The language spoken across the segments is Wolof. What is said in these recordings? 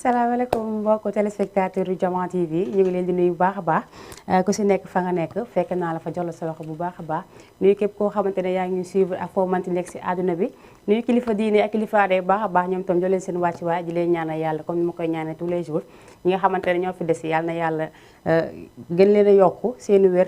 salaamaaleykum mbokki téléspectateur yu Diama TV ñu ngi leen di nuyu bu baax a baax ku si nekk fa nga nekk fekk naa la fa jox la sa loxo bu baax a baax nuyu képp koo xamante ne yaa ngi suivre ak foo manti nekk si àdduna bi nuyu kilifa diine ak kilifa aada baax a baax ñoom tam jox leen seen wàccuwaay di leen ñaanal yàlla comme ni ma koy ñaanal tous les jours ñi nga xamante ne ñoo fi des yàlla na yàlla gën leen a yokku seeni wér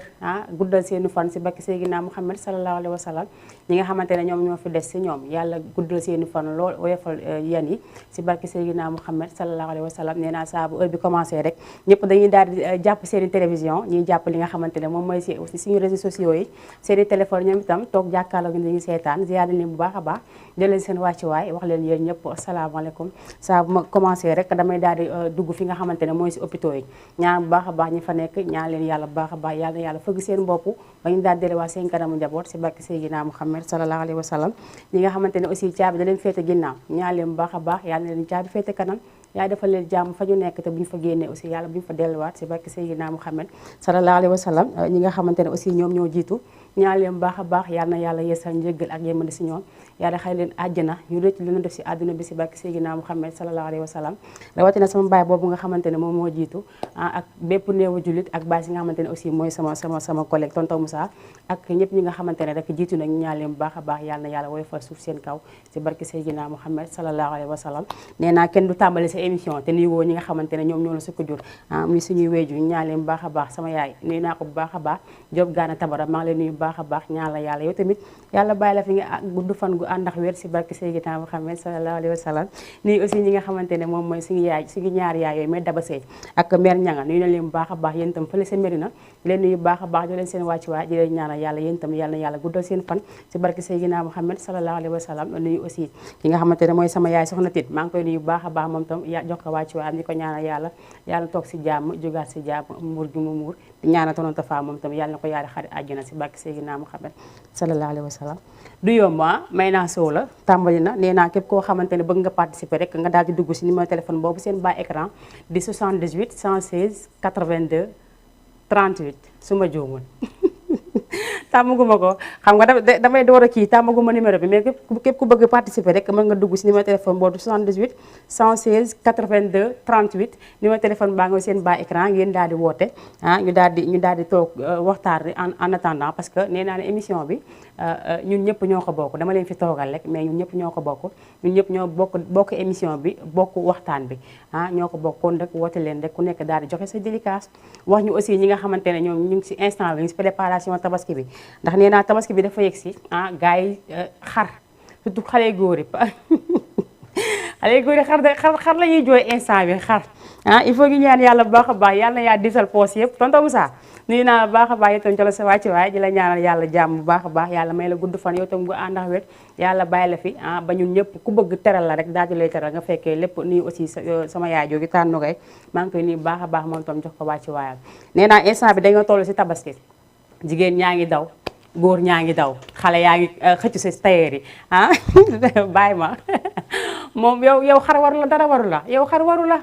guddal seeni fan si bakki Seydina Muhammad sallallahu alayhi wa sallam ñi nga xamante ne ñoom ñoo fi des si ñoom yàlla guddal seeni fan lool woyofal yan yi si barki Seydina Muhammad sallallahu alayhi wa sallam nee naa saa bu heure bi commencé rek ñëpp dañuy daal di jàpp seeni télévision ñuy jàpp li nga xamante ne moom mooy si aussi suñu réseaux sociaux yi seeni téléphone ñoom itam toog jàkkaarloo gi dañuy seetaan ziyaar leen bu baax a baax jël leen seen wàccuwaay wax leen yéen ñëpp asalaamaaleykum saa bu ma commencé rek damay daal di dugg fi nga xamante ne mooy si hôpitaux yi ñaan bu baax a baax ñi fa nekk ñaan leen yàlla bu baax a baax yàlla na yàlla fëgg seen bopp ba ñu daal delluwaat seen kanamu njaboot si barki Seydina Muhammad sallallahu alayhi wa sallam ñi nga xamante ne aussi caabi da leen féete ginnaaw ñaan leen bu baax a baax yàlla na leen caabi féete kanam yaa defal leen jàmm fa ñu nekk te bu ñu fa génnee aussi yàlla bu ñu fa delluwaat si barki Seydina Muhammad sallallahu alayhi wa sallam ñi nga xamante ne aussi ñoom ñoo jiitu ñaan leen bu baax a baax yàlla na yàlla yeesal njëggal ak yémande si ñoom yàlla xëy leen àjjana ñu rëcc li ñu def si àdduna bi si barki Seydina Muhammad sallallahu alayhi wa sallam rawatina sama baay boobu nga xamante ne moom moo jiitu ak bépp néewu jullit ak baay si nga xamante ne aussi mooy sama collègue tonton Moussa ak ñëpp ñi nga xamante ne rek jiitu nag ñaan leen bu baax a baax yàlla na yàlla woyofal suuf seen kaw si barki Seydina Muhammad sallallahu alayhi wa sallam nee naa kenn du tàmbali sa émission te nuyu woo ñi nga xamante ne ñoom ñoo la sukk jur muy suñuy weeju ñaan leen bu baax a baax sama yaay nuyu naa ko bu baax a baax Diop Gana Tabara maa ngi leen nuyu bu baax a baax ñaan la yàlla yow tamit yàlla bàyyi la fi nga gudd fan gu ànd ak wér si barki Seydina Muhammad sallallahu alayhi wa sallam nuyu aussi ñi nga xamante ne moom mooy suñu yaay suñu ñaari yaay yooyu may Daba Sey ak mère Ñanga nuyu na leen bu baax a baax yéen itam fële sa Mérina leen nuyu bu baax a baax jo leen seen wàccuwaay di leen ñaanal yàlla yéen itam yàlla na yàlla guddal seen fan si barki Seydina Muhammad sallallahu alayhi wa sallam nuyu aussi ki nga xamante ne mooy sama yaay soxna Tit maa ngi koy nuyu bu baax a baax moom itam jox ko wàccuwaay am di ko ñaanal yàlla toog si jàmm jógaat si jàmm muur gi mu muur di ñaanal tonoon tafa moom itam yàlla na ko yàlla xarit àjjana si barki Seydina Muhammad sallallahu alayhi wa sallam du yomb may naa sow la tàmbali na nee naa képp koo xamante ne bëgg nga participer rek nga daal di dugg si numéro téléphone boobu seen bas écran di 78 116 82 38 su ma juumul tàmmaguma ko xam nga damay door a kii tàmmaguma numéro bi mais képp ku bëgg participer rek mën nga dugg si numéro téléphone boobu 78 116 82 38 numéro téléphone baa nga seen bas écran ngeen daal di woote ñu daal di toog waxtaan en attendant parce que nee naa ne émission bi ñun ñëpp ñoo ko bokk dama leen fi toogal rek mais ñun ñëpp ñoo ko bokk ñun ñëpp ñoo bokk émission bi bokk waxtaan bi ñoo ko bokk kon rek woote leen rek ku nekk daal di joxe sa dédicace wax ñu aussi ñi nga xamante ne ñoom ñu ngi si instant bi ñu ngi si préparation tabaski bi ndax nee naa tabaski bi dafa yegg si gars yi xar surtout xale góor yi xale góor yi xar la ñuy jooy instant bi xar il faut ñu ñaan yàlla bu baax a baax yàlla na yaa diisal poos yëpp tonton Moussa nuyu naa la baax a baax yow tam jolo sa wàcc waaye di la ñaanal yàlla jàmm bu baax a baax yàlla may la gudd fan yow tam bu ànd ak wet yàlla bàyyi la fi ba ñun ñëpp ku bëgg teral la rek daal di lay teral nga fekkee lépp nuyu aussi sama yaay jooju tànn koy maa ngi koy nuyu bu baax a baax moom tam jox ko wàcc waayam nee naa instant bi dañoo toll si tabaski jigéen ñaa ngi daw góor ñaa ngi daw xale yaa ngi xëccu si tailleur yi bàyyi ma moom yow xar waru la dara waru la yow xar waru la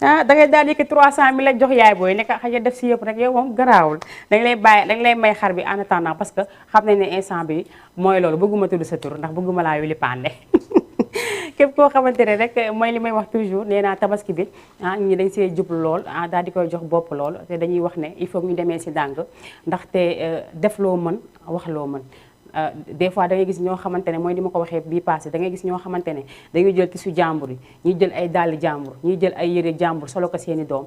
da ngay daal yëkki 300 000 la jox yaay booy nekk xaja def si yëpp rek yow moom garaawul dañ lay may xar bi en attendant parce que xam nañ ne instant bi mooy loolu bëgguma tudd sa tur ndax bëgguma laa wili pande képp koo xamante ne rek mooy li may wax toujours nee naa tabaski bi ñi dañ see jublu lool daal di koy jox bopp lool te dañuy wax ne il faut ñu demee si dàng ndaxte def loo mën wax loo mën des fois da ngay gis ñoo xamante ne mooy ni ma ko waxee bii passé da ngay gis ñoo xamante ne dañuy jël tissu jàmbur yi ñuy jël ay dàlli jàmbur ñuy jël ay yére jàmbur solo ko seeni doom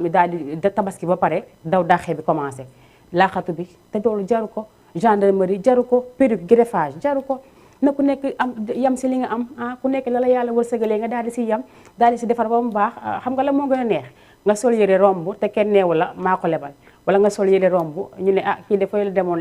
ñu daal di tabaski ba pare daw dàqee bi commencé laaxatu bi te loolu jaru ko gendarmerie jaru ko perruque greffage jaru ko na ku nekk am yam si li nga am ku nekk la la yàlla wërsëgalee nga daal di si yam daal di si defar ba mu baax xam nga la moo gën a neex nga sol yére romb te kenn neewu la maa ko lebal wala nga sol yére romb ñu ne kii dafay la demoon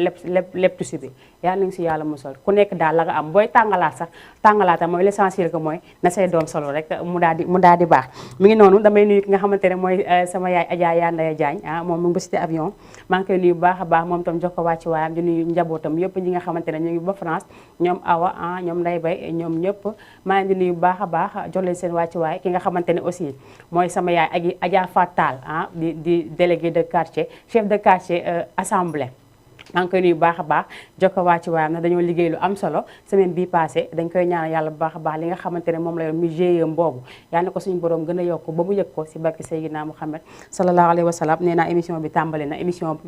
lépp tusi bi yàlla nañu si yàlla musal ku nekk daal la nga am booy tàngalaat sax tàngalaata mooy l'essentiel que mooy na say doom solo rek mu daal di baax mi ngi noonu damay nuyu ki nga xamante ne mooy sama yaay Adja Yandaya Diagne moom mu ngi ba cité avion maa ngi koy nuyu bu baax a baax moom tam jox ko wàcc waayam di nuyu njabootam yëpp ñi nga xamante ne ñu ngi ba France ñoom Awa ñoom Ndeye Bay ñoom ñëpp maa ngi di nuyu bu baax a baax jox leen seen wàcc waay ki nga xamante ne aussi mooy sama yaay Adja Fatal di délégué de quartier chef de quartier assemblée maa ngi koy nuyu bu baax a baax jokko waa ci waayam na dañoo liggéey lu am solo semaine bii passé dañ koy ñaanal yàlla bu baax a baax li nga xamante ne moom la yor mu GIE boobu yal na ko suñu borom gën a yokk ba mu yëg ko si barke Seydina Muhammad sallallahu alayhi wa sallam nee naa émission bi tàmbali na émission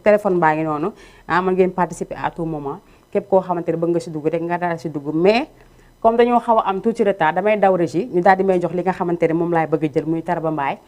téléphone baa ngi noonu mën ngeen participer à tout moment képp koo xamante ne bëgg nga si dugg rek nga daal si dugg mais comme dañoo xaw a am tuuti retard damay daw régie ñu daal di may jox li nga xamante ne moom laay bëgg a jël muy Tarba Mbaye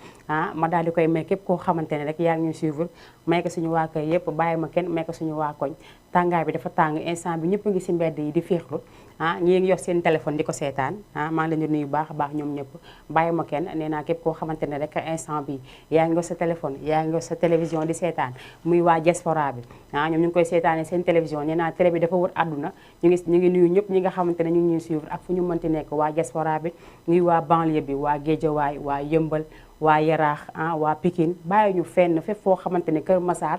ma daal di koy may képp koo xamante ne rek yaa ngi ñuy suivre may ko suñu waa kër yëpp bàyyi ma kenn may ko suñu waa koñ tàngaay bi dafa tàng instant bi ñëpp ngi si mbedd yi di féexlu ñii ngi yor seen téléphone di ko seetaan maa ngi leen di nuyu baax a baax ñoom ñëpp bàyyi ma kenn nee naa képp koo xamante ne rek instant bi yaa ngi yor sa téléphone yaa ngi yor sa télévision di seetaan muy waa diaspora bi ñoom ñu ngi koy seetaane seen télévision nee naa télé bi dafa wër àdduna ñu ngi nuyu ñëpp ñi nga xamante ne ñu ngi ñuy suivre ak fu ñu mënti nekk waa diaspora bi ñuy waa banlieue bi waa Guédiawaye waa Yëmbal waa Yaraax waa Pikine bàyyi ñu fenn fépp foo xamante ne Kër Massar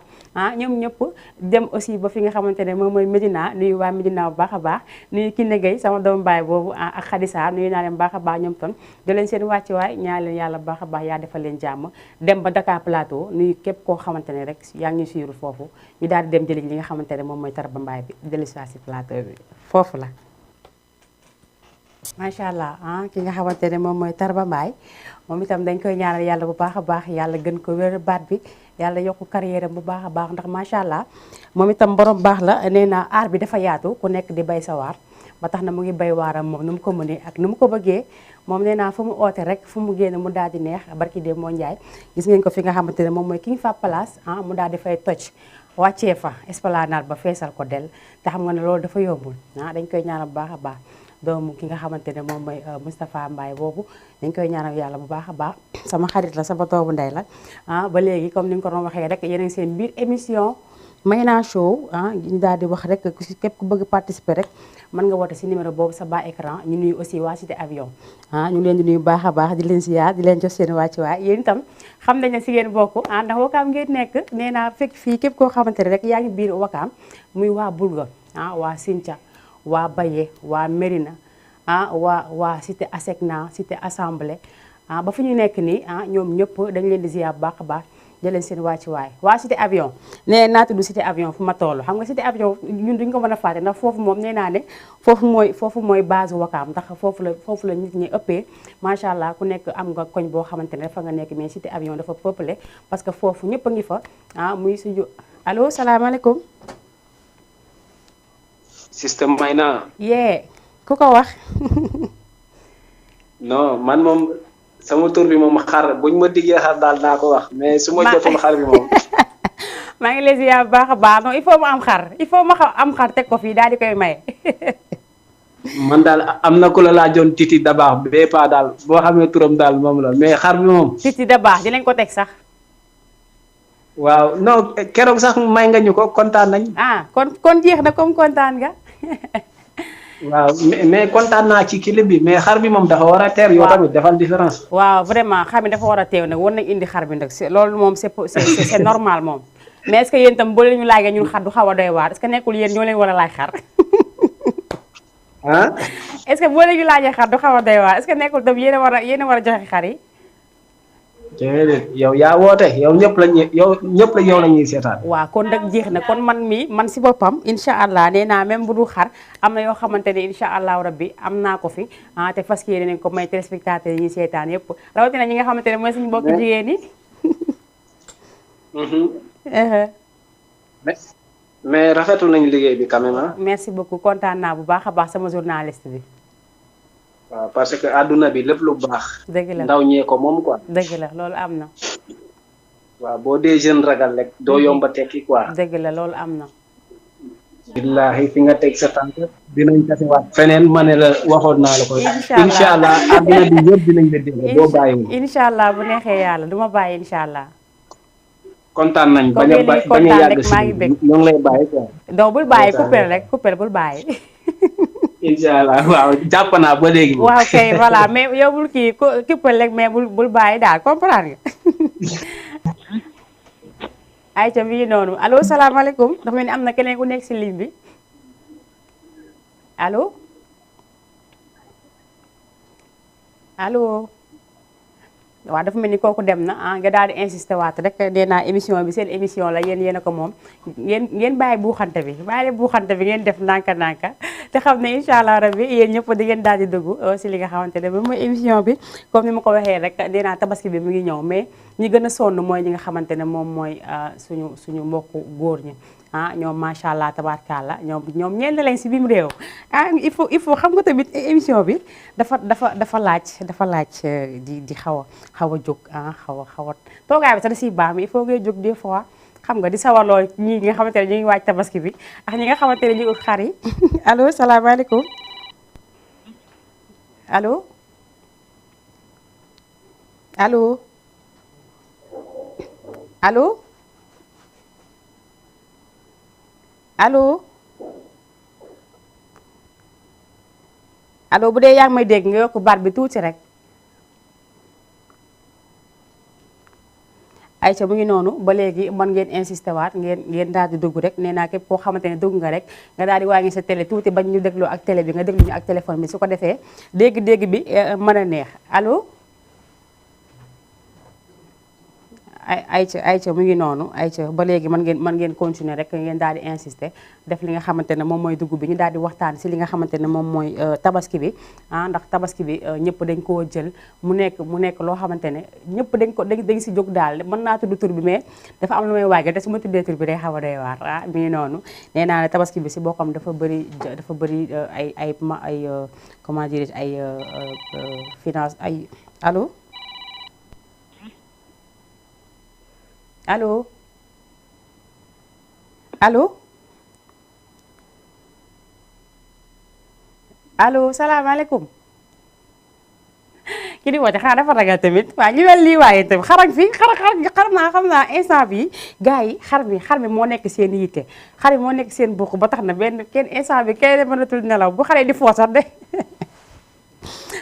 ñoom ñëpp dem aussi ba fi nga xamante ne moom mooy Médina nuyu waa Médina bu baax a baax nuyu Kiné Gueye sama doomu baay boobu ak Khadisa nuyu naa leen baax a baax ñoom ton di leen seen wàcc waay ñaan leen yàlla bu baax a baax yaa defal leen jàmm dem ba Dakar Plateau nuyu képp koo xamante ne rek yaa ngi ñuy suivre foofu ñu daal di dem jëli li nga xamante ne moom mooy Tarba Mbaye bi dellu si plateau bi foofu la macha allah ki nga xamante ne moom mooy Tarba Mbaye moom itam dañ koy ñaanal yàlla bu baax a baax yàlla gën ko wér baat bi yàlla yokku carrière bu baax a baax ndax macha allah moom itam borom baax la nee na aar bi dafa yaatu ku nekk di bay sa waar ba tax na mu ngi bay waaram moom nu mu ko mënee ak nu mu ko bëggee moom nee naa fu mu oote rek fu mu génn mu daal di neex barki de moo njaay gis ngeen ko fi nga xamante ne moom mooy King Fahd Palace mu daal di fay toj wàccee fa esplanade ba feesal ko del te xam nga ne loolu dafa yombul dañ koy ñaanal bu baax a baax doomu ki nga xamante ne moom mooy Moustapha Mbaye boobu dañ koy ñaanal yàlla bu baax a baax sama xarit la sama doomu ndey la ba léegi comme ni nga ko doon waxee rek yéen a ngi seen biir émission Mayna Show ñu daal di wax rek képp ku bëgg participer rek mën nga woote si numéro boobu sa bas écran ñu nuyu aussi waa Cité Avion ñu leen di nuyu baax a baax di leen siyaar di leen jox seen wàccuwaay yéen itam xam nañ ne si ngeen bokk ndax Wakaam ngeen nekk nee naa fekk fii képp koo xamante ne rek yaa ngi biir Wakaam muy waa Boulga waa Sinthia waa Baye waa Mérina waa Cité Asecna Cité Assemblée ba fu ñu nekk nii ñoom ñëpp dañu leen di ziar bu baax a baax jëleen seen wàccuwaay waa Cité Avion nee naa tudd Cité Avion fu ma toll xam nga Cité Avion ñun duñ ko mën a fàtte ndax foofu moom nee naa ne foofu mooy base Wakaam ndax foofu la nit ñi ëppee macha allah ku nekk am nga koñ boo xamante ne dafa nga nekk mais Cité Avion dafa peuplé parce que foofu ñëpp a ngi fa muy suñu allo salaamaaleykum. système Mayna. yee ku ko wax. non man moom sama tur bi moom xar buñ ma diggee xar daal naa ko wax mais su ma jotul xar bi moom. maa ngi lay ziar bu baax a baax non il faut mu am xar il faut ma am xar teg ko fii daal di koy maye. man daal am na ku la laajoon Titi Dabaax bee paa daal boo xamee turam daal moom la mais xar bi moom. Titi Dabaax dinañ ko teg sax. waaw non keroog sax may nga ñu ko kontaan nañ. kon jeex na comme kontaan nga. waaw mais kontaan naa ci clip bi mais xar bi moom dafa war a teer yow tamit defal différence. waaw vraiment xar bi dafa war a teew nag war nañ indi xar bi nag loolu moom c'est normal moom mais est-ce que yéen itam boo leen ñu laajee ñun xar du xaw a doy waar est-ce que nekkul yéen ñoo leen war a laaj xar. est-ce que boo leen ñu laajee xar du xaw a doy waar est-ce que nekkul itam yéen a war a joxe xar yi. déedéet yow yaa woote yow ñëpp la ñuy seetaan. waaw kon nag jeex na kon man si boppam incha allah nee naa même bu dul xar am na yoo xamante ne incha allahu rabbi am naa ko fi te fas yéene nañ ko may téléspectateurs yi ñuy seetaan yëpp rawatina ñi nga xamante ne mooy suñu mbokk jigéen ñi. mais rafetul nañu liggéey bi quand même merci beaucoup kontaan naa bu baax a baax sama journaliste bi. waaw parce que àdduna bi lépp lu baax. dëgg la ndaw ñee ko moom quoi. dëgg la loolu am na. waaw boo dee jeune ragal rek doo yomba tekki quoi. dëgg la loolu am na. billahi fi nga teg sa tànk dinañ tasewaat feneen ma ne la waxoon naa la ko. incha allah àdduna bi yëpp dinañ la dégg boo bàyyiwul. incha allah bu neexee yàlla du ma bàyyi incha allah. kontaan nañ bañ a yàgg si ñoo ngi lay bàyyi quoi. donc bul bàyyi coupé bul bàyyi. incha allah waaw jàpp naa ba léegi. waaw kay voilà mais yow bul kii kippal rek mais bul bàyyi daal comprendre nga. ayca mi ngi noonu allo salaamaaleykum dafa mel ni am na keneen ku nekk si ligne bi allo waaw dafa mel ni kooku dem na nga daal di insister waat rek nee naa émission bi seen émission la yéen a ko moom ngeen bàyyi buuxante bi ngeen def ndànka te xam ne incha allah rabbi yéen ñëpp di ngeen daal di dugg si li nga xamante ne moom mooy émission bi comme ni ma ko waxee rek nee naa tabaski bi mu ngi ñëw mais ñi gën a sonn mooy ñi nga xamante ne moom mooy suñu mbokku góor ñi ñoom macha allah tabaarkalla ñoom ñenn lañ si biim réew il faut xam nga tamit émission bi dafa laaj di xaw a jóg xaw a toogaay bi sax da siy baax mais il faut ngay jóg des fois xam nga di sawarloo ñi nga xamante ne ñu ngi waaj tabaski bi ak ñi nga xamante ne ñu ngi xar yi allo salaamaaleykum allo allo allo allo allo bu dee yaa ngi may dégg nga yokk baat bi tuuti rek ayca mu ngi noonu ba léegi mën ngeen insister waat ngeen daal di dugg rek nee naa képp koo xamante ne dugg nga rek nga daal di wàññi sa télé tuuti bañ ñu dégloo ak télé bi nga déglu ñu ak téléphone bi su ko defee dégg-dégg bi mën a neex allo ayca mu ngi noonu ayca ba léegi mën ngeen continuer rek ngeen daal di insister def li nga xamante ne moom mooy dugg bi ñu daal di waxtaan si li nga xamante ne moom mooy tabaski bi ndax tabaski bi ñëpp dañ koo jël mu nekk loo xamante ne ñëpp dañ si jóg daal mën naa tudd tur bi mais dafa am lu may waage te su ma tuddee tur bi day xaw a doy waar mi ngi noonu nee naa ne tabaski bi si bokkam dafa bëri ay comment dirais-je ay finance ay allo allo allo allo salaamaaleykum ki di woote xanaa dafa ragal tamit waaw ñu wel lii waaye tamit xarañ fi xar naa xam naa instant bi gars yi xar mi moo nekk seen yitte xar mi moo nekk seen bokk ba tax na kenn instant bi kenn mënatul nelaw bu xale di foo sax de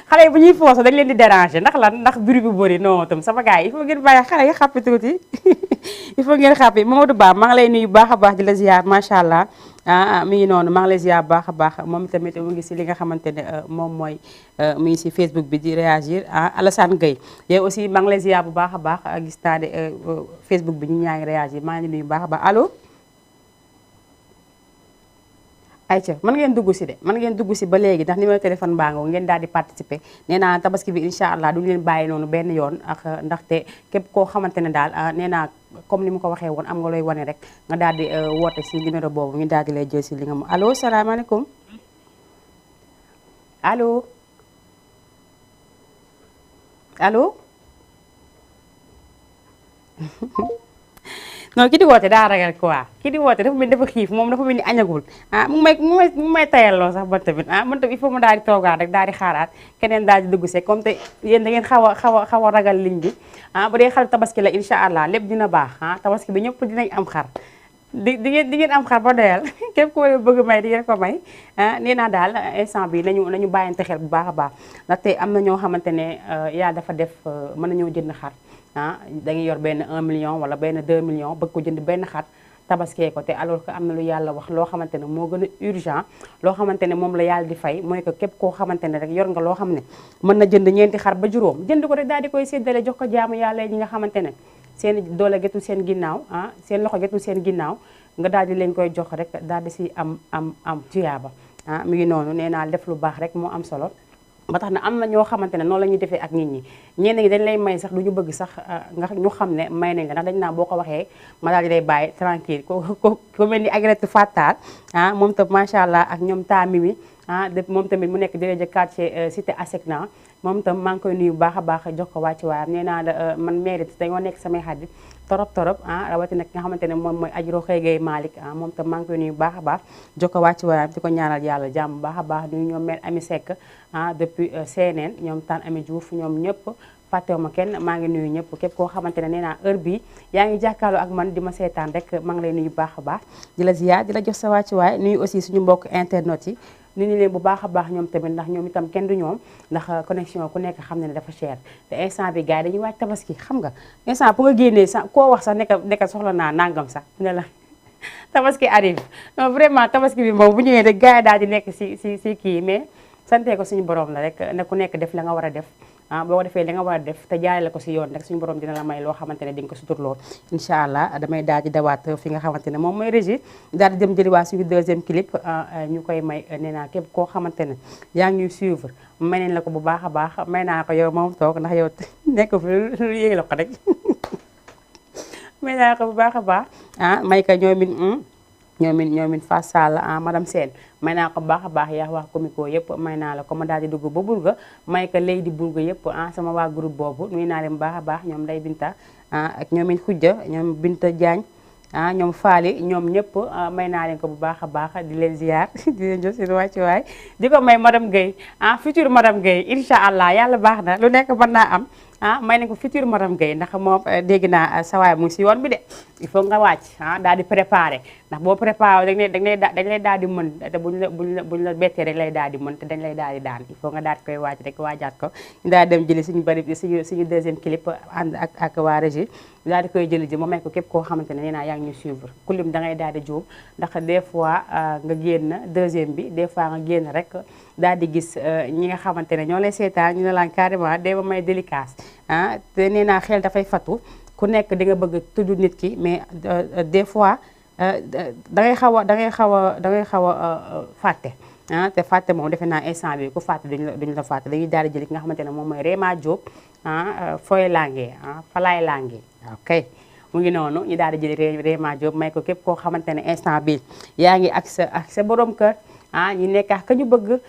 xale yi bu ñuy fooso dañ leen di déranger ndax bruit bu bëri non tam sama gars yi il faut ngeen bàyyi xale yi xàppi tuuti il faut ngeen xàppi Mamadou Ba maa ngi lay nuyu baax a baax di la ziar macha allah mi ngi noonu maa ngi lay ziar baax a baax moom tamit mu ngi si li nga xamante ne moom mooy mu ngi si Facebook bi di réagir Alassane Gueye yow aussi maa ngi lay ziar bu baax a baax gis naa ne Facebook bi ñu ñaa ngi réagir maa ngi nuyu baax a baax allo ayca mën ngeen dugg si ba léegi ndax numéro téléphone baa nga ngeen daal di participer nee naa tabaski bi incha allah duñu leen bàyyi noonu benn yoon ak ndaxte képp koo xamante ne daal nee naa comme ni mu ko waxee woon am nga looy wane rek nga daal di woote si numéro boobu ñu daal di lay jël si li nga mu allo salaamaaleykum allo allo non ki di woote daa ragal quoi ki di woote dafa mel ni dafa xiif moom dafa mel ni añagul mu may tayalloo sax man tamit man tamit il faut mu daal di toogaat rek daal di xaaraat keneen daal di dugg see comme te yéen da ngeen xaw a ragal ligne bi bu dee xaru tabaski la incha allah lépp dina baax tabaski bi ñëpp dinañ am xar di ngeen am xar ba doyal képp ko bëgg may di ngeen ko may nee naa daal instant bi nañu bàyyante xel bu baax a baax ndaxte am na ñoo xamante ne yaa dafa def mën nañoo jënd xar da ngay yor benn 1 million wala benn 2 millions bëgg ko jënd benn xar tabaskee ko te alors que am na lu yàlla wax loo xamante ne moo gën a urgent loo xamante ne moom la yàlla di fay mooy que képp koo xamante ne rek yor nga loo xam ne mën na jënd ñeenti xar ba juróom jënd ko rek daal di koy séddale jox ko jaamu yàlla ñi nga xamante ne seen doole getul seen ginnaaw seen loxo getul seen ginnaaw nga daal di leen koy jox rek daal di si am tuyaaba mi ngi noonu nee naa def lu baax rek moo am solo ba tax na am na ñoo xamante ne noonu la ñuy defee ak nit ñi ñenn ñi dañ lay may sax du ñu bëgg sax nga ñu xam ne may nañ la ndax dañ naa boo ko waxee ma daal di lay bàyyi tranquille ko mel ni agretu Fatal moom tam macha allah ak ñoom taami mi moom tamit mu nekk délégué quartier cité ASECNA moom tam maa ngi koy nuyu bu baax a baax jox ko wàcc waayam nee naa la man mérite dañoo nekk samay xarit torop rawatina nga xamante ne moom mooy ajuro xëygay Malick moom tam maa ngi koy nuyu bu baax a baax jox ko wàcc waayam di ko ñaanal yàlla jàmm bu baax a baax nuyu ñoom mel Ami Seck depuis CNN ñoom Tane Ami Diouf ñoom ñëpp fàttewuma kenn maa ngi nuyu ñëpp képp koo xamante ne nee naa heure bi yaa ngi jàkkaarloo ak man di ma seetaan rek maa ngi lay nuyu bu baax a baax di la ziar di la jox sa wàcc waay nuyu aussi suñu mbokk internet yi ni ñu leen bu baax a baax ñoom tamit ndax ñoom itam kenn du ñoom ndax connexion ku nekk xam ne ne dafa cher te instant bi gars yi dañuy waaj tabaski xam nga instant bu nga génnee sax koo wax sax nekk soxla naa nangam sax ne la tabaski arrive non vraiment tabaski bi moom bu ñëwee rek gars yi daal di nekk si kii mais sante ko suñu borom la rek ne ku nekk def la nga war a def boo ko defee li nga war a def te jaarale ko si yoon rek suñu borom dina la may loo xamante ne di nga ko suturloo incha allah. damay daal di dawaat fi nga xamante ne moom mooy régie daal di dem jëliwaat suñu deuxième clip ñu koy may nee naa képp koo xamante ne yaa ngi ñuy suivre may nañ la ko bu baax a baax may naa ko yow moom toog ndax yow nekk fi lu yéegi la ko rek may naa ko bu baax a baax may ka ñoomin Fass Sall madame Sène may naa ko bu baax a baax yaa wax comico yëpp may naa la ko ma daal di dugg ba Bourga may ka lay di Bourga yëpp sama waa groupe boobu nuyu naa leen bu baax a baax ñoom Ndey Binta ak ñoomin Xujja ñoom Binta Diagne ñoom Faali ñoom ñëpp may naa leen ko bu baax a baax di leen ziar di leen jox seen wàccuwaay di ko may madame Guèye future madame Guèye incha allah yàlla baax na lu nekk mën naa am may nañ ko future madame Guèye ndax moom dégg naa sawaay mu ngi si yoon bi de il faut nga wàcc daal di préparé ndax boo préparé dañ lay daal di mën te buñ la bettee dañ lay daal di mën te dañ lay daal di daan il faut nga daal di koy wàcc rek waajaat ko ñu daal dem jëli suñu deuxième clip ànd ak waa régie daal di koy jëli ji ma may ko képp koo xamante ne nee naa yaa ngi ñu suivre kulim da ngay daal di juum ndax des fois nga génn deuxième bi des fois nga génn rek daal di gis ñi nga xamante ne ñoo lay seetaan ñu ne laan carrément dee ma may délicace te nee naa xel dafay fatu ku nekk di nga bëgg tudd nit ki mais des fois da ngay xaw a fàtte te fàtte moom defe naa instant bi ku fàtte duñu la fàtte dañuy daal di jël ki nga xamante ne moom mooy Réma Diop fooy langee falaay langee ok mu ngi noonu ñu daal di jël Réma Diop may ko képp koo xamante ne instant bi yaa ngi ak sa borom kër ñu nekk ak ka ñu bëgg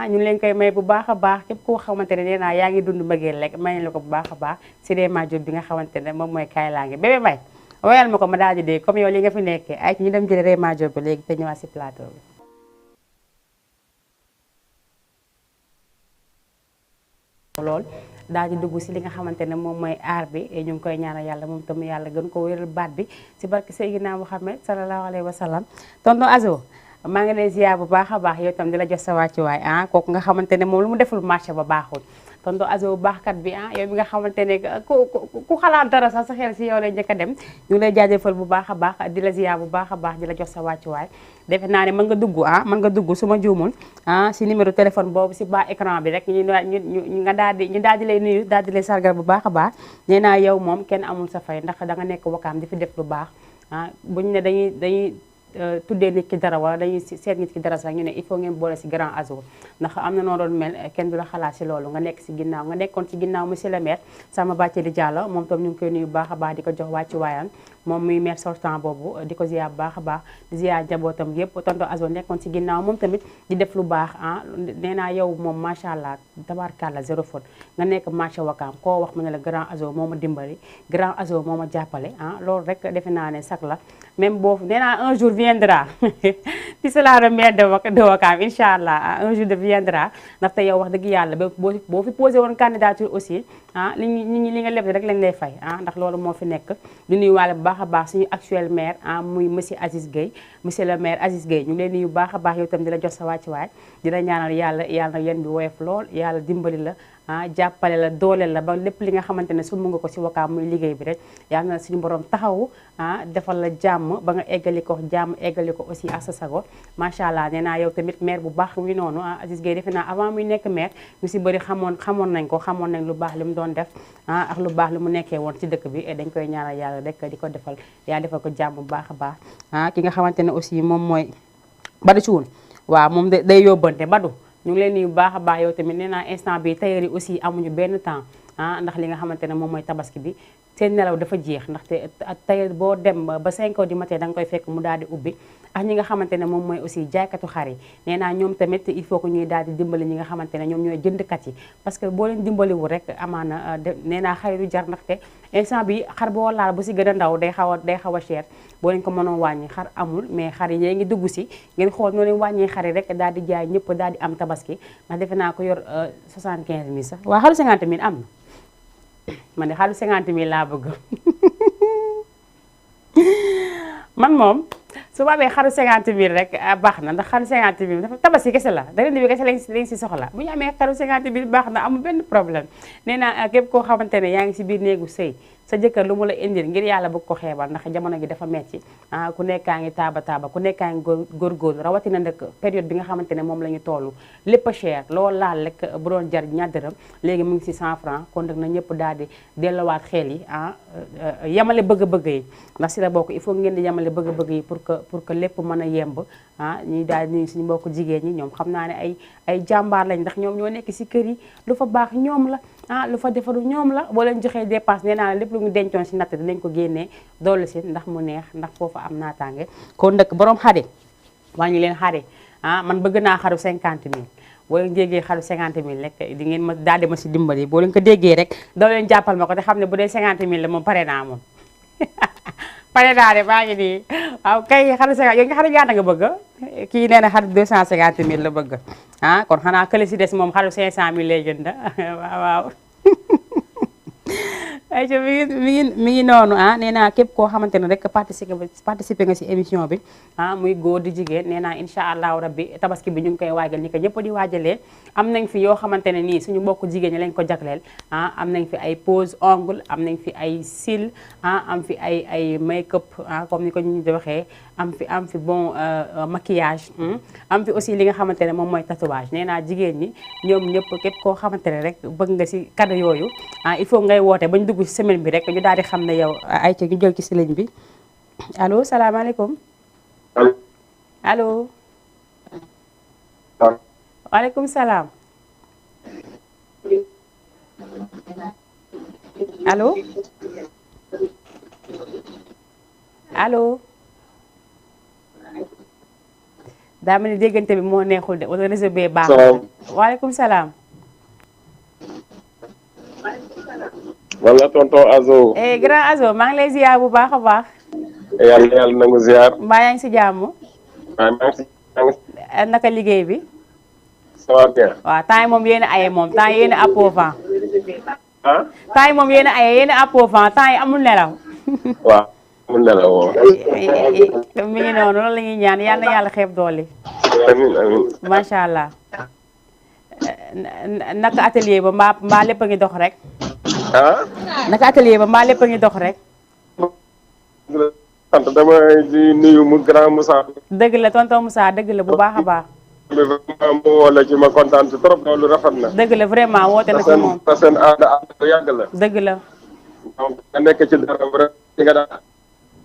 ñu leen koy may bu baax a baax képp koo xamante ne nee naa yaa ngi dund mbëggeel rek may la ko bu baax a baax si Réma Diop bi nga xamante ne moom mooy kaay laa ngi bébé may woyal ma ko ma daal di dee comme yow li nga fi nekkee ay ñu dem jëli Réma Diop bi léegi te ñëwaat si plateau bi. lool daal di dugg si li nga xamante ne moom mooy aar bi ñu ngi koy ñaanal yàlla moom tam yàlla gën ko wéral baat bi si barke Seydina Muhammad sallallahu alayhi wa sallam tonton Azo maa ngi lay ziar bu baax a baax yow tam di la jox sa wàccuwaay kooku nga xamante ne moom lu mu deful marché ba baaxul tonton Azo baaxkat bi yow mi nga xamante ne ku xalaat dara sax sa xel si yow lay njëkk a dem ñu ngi lay jaajëfal bu baax a baax di la ziar bu baax a baax di la jox sa wàccuwaay defe naa ne mën nga dugg su ma juumul si numéro téléphone boobu si bas écran bi rek ñu daal di lay nuyu daal di lay sargal bu baax a baax nee naa yow moom kenn amul sa fay ndax da nga nekk wakaam di fi def lu baax buñu ne dañuy tuddee nit ki dara wala dañuy seet nit ki dara sax ñu ne il faut ngeen boole si grand Azo ndax am na noo doon mel kenn du la xalaat si loolu nga nekk si ginnaaw nga nekkoon si ginnaaw monsieur le maire sama bàcce di Diallo moom tam ñu ngi koy nuyu bu baax a baax di ko jox wàccu waayam moom muy maire sortant boobu di ko ziar bu baax a baax di ziar njabootam yëpp tonton Azo nekkoon si ginnaaw moom tamit di def lu baax nee naa yow moom macha allah tabaarkàlla zéro faute nga nekk marché wakaam koo wax mu ne la grand Azo moo ma dimbali grand Azo moo ma jàppale loolu rek defe naa ne sax la même boobu nee naa un jour viendra tu seras le maire de Ouakam incha allah un jour de viendra ndaxte yow wax dëgg yàlla boo fi posé woon candidature aussi li nga leb rek lañ lay fay ndax loolu moo fi nekk di nuyuwaale bu baax a baax suñu actuel maire muy monsieur Aziz Gueye monsieur le maire Aziz Gueye ñu ngi leen nuyu bu baax a baax yow itam di la jox sa wàccuwaay di la ñaanal yàlla na yéen bi woyof lool yàlla dimbali la jàppale la dooleel la ba lépp li nga xamante ne sumb nga ko si Ouakam muy liggéey bi rek yàlla na suñu borom taxawu defal la jàmm ba nga eggali ko jàmm eggali ko aussi ak sa sago macha allah nee naa yow tamit maire bu baax muy noonu Aziz Gueye defe naa avant muy nekk maire ñu si bëri xamoon nañ lu baax li mu doon def ak lu baax li mu nekkee woon ci dëkk bi dañ koy ñaanal yàlla rek di ko defal yaa defal ko jàmm bu baax a baax ki nga xamante ne aussi moom mooy Badou Thioune waaw moom day yóbbante Badou ñu ngi leen nuyu bu baax a baax yow tamit nee naa instant bi tailleur yi aussi amuñu benn temps ndax li nga xamante ne moom mooy tabaski bi seen nelaw dafa jeex ndaxte tailleur boo dem ba 5 heures du matin da nga koy fekk mu daal di ubbi ak ñi nga xamante ne moom mooy aussi jaaykatu xar yi nee naa ñoom tamit il faut que ñuy daal di dimbali ñi nga xamante ne ñoom ñooy jëndkat yi parce que boo leen dimbaliwul rek amaana nee naa xar yi du jar ndaxte instant bi xar boo laal bu si gën a ndaw day xaw a cher boo leen ko mënoon wàññi xar amul mais xar yi ngi dugg si ngeen xool noo leen wàññee xar yi rek daal di jaay ñëpp daal di am tabaski ndax defe naa ko yor 75000 sax waaw xaru 50000 am na man de xaru 50000 laa bëgg man moom su ma amee xaru 50 000 rek baax na ndax xaru 50 000 dafa tabaski kese la da leen bi kese lañ si soxla bu ñu amee xaru 50 000 baax na amul benn problème nee naa képp koo xamante ne yaa ngi si biir néegu sëy sa jëkkër lu mu la indil ngir yàlla bëgg ko xeebal ndax jamono gi dafa metti ku nekkaa ngi taaba ku nekkaa ngi góorgóorlu rawatina nag période bi nga xamante ne moom la ñu toll lépp a cher loolu laal rek bu doon jar ñaar dërëm léegi mu ngi si 100 francs kon nag na ñëpp daal di delluwaat xel yi yamale bëgg-bëgg yi ndax si la bokk il faut ngeen di yamale bëgg-bëgg yi pour que lépp mën a yemb ñuy daal di nuyu suñu mbokk jigéen ñi ñoom xam naa ne ay jàmbaar lañ ndax ñoom ñoo nekk si kër yi lu fa baax ñoom la lu fa defaru ñoom la boo leen joxee dépense nee naa la lépp lu ñu dencoon si natt dinañ ko génnee doolu si ndax mu neex ndax foofu am naataange kon nag borom xare waa ñu leen xare man bëgg naa xaru 50 000 boo leen déggee xaru 50 000 rek di ngeen ma daal di ma si dimbali boo leen ko déggee rek doo leen jàppal ma ko te xam ne bu dee 50 000 la moom pare naa moom pare naa de maa ngi nii waaw kay xaru 50 yow nga xaru ñaata nga bëgg kii nee na xaru 250 000 la bëgg kon xanaa kële si des moom xaru 500 000 lay jënd waaw ayca mi ngi noonu nee naa képp koo xamante ne rek participer nga si émission bi muy góor di jigéen nee naa incha allahu rabbi tabaski bi ñu ngi koy waajal ni ko ñëpp di waajalee am nañ fi yoo xamante ne nii suñu mbokku jigéen ñi lañ ko jagleel am nañ fi ay pose ongle am nañ fi ay cils am fi ay make up comme ni ko ñu di waxee am fi bon maquillage am fi aussi li nga xamante ne moom mooy tatouage nee naa jigéen ñi ñoom ñëpp képp koo xamante ne rek bëgg nga si cadeau yooyu il faut ngay woote bañ dugg si semaine bi rek ñu daal di xam ne yow ay ca ñu jël ci si ligne bi allo salaamaaleykum allo waaleykum salaam allo allo daa mel ni déggante bi moo neexul de wala réseau bee baaxul waaleykum salaam wala tonton Azo. grand Azo maa ngi lay ziar bu baax a baax. yàlla nangu ziar. mbaa yaa ngi si jàmm. waaw maa ngi si. naka liggéey bi. ça va bien. waaw temps yi moom yéen a aye moom temps yi yéen a appauvant. temps yi moom yéen a aye yéen a appauvant temps yi amul nelaw. waaw amul nelaw woo. mi ngi noonu loolu la ñuy ñaan yal na yàlla xeeb doole. amiin amiin. macha allah. naka atelier ba mbaa lépp a ngi dox rek. naka atelier ba mbaa lépp a ngi dox rek. sant dama di nuyu mu grand Moussa. dëgg la tonton Moussa dëgg la bu baax a baax. vraiment mu woo la ci ma kontaan trop loolu rafet na. dëgg la vraiment woote na ci moom. te seen aada bu yàgg la. dëgg la. donc nga nekk ci dara rek ci nga daan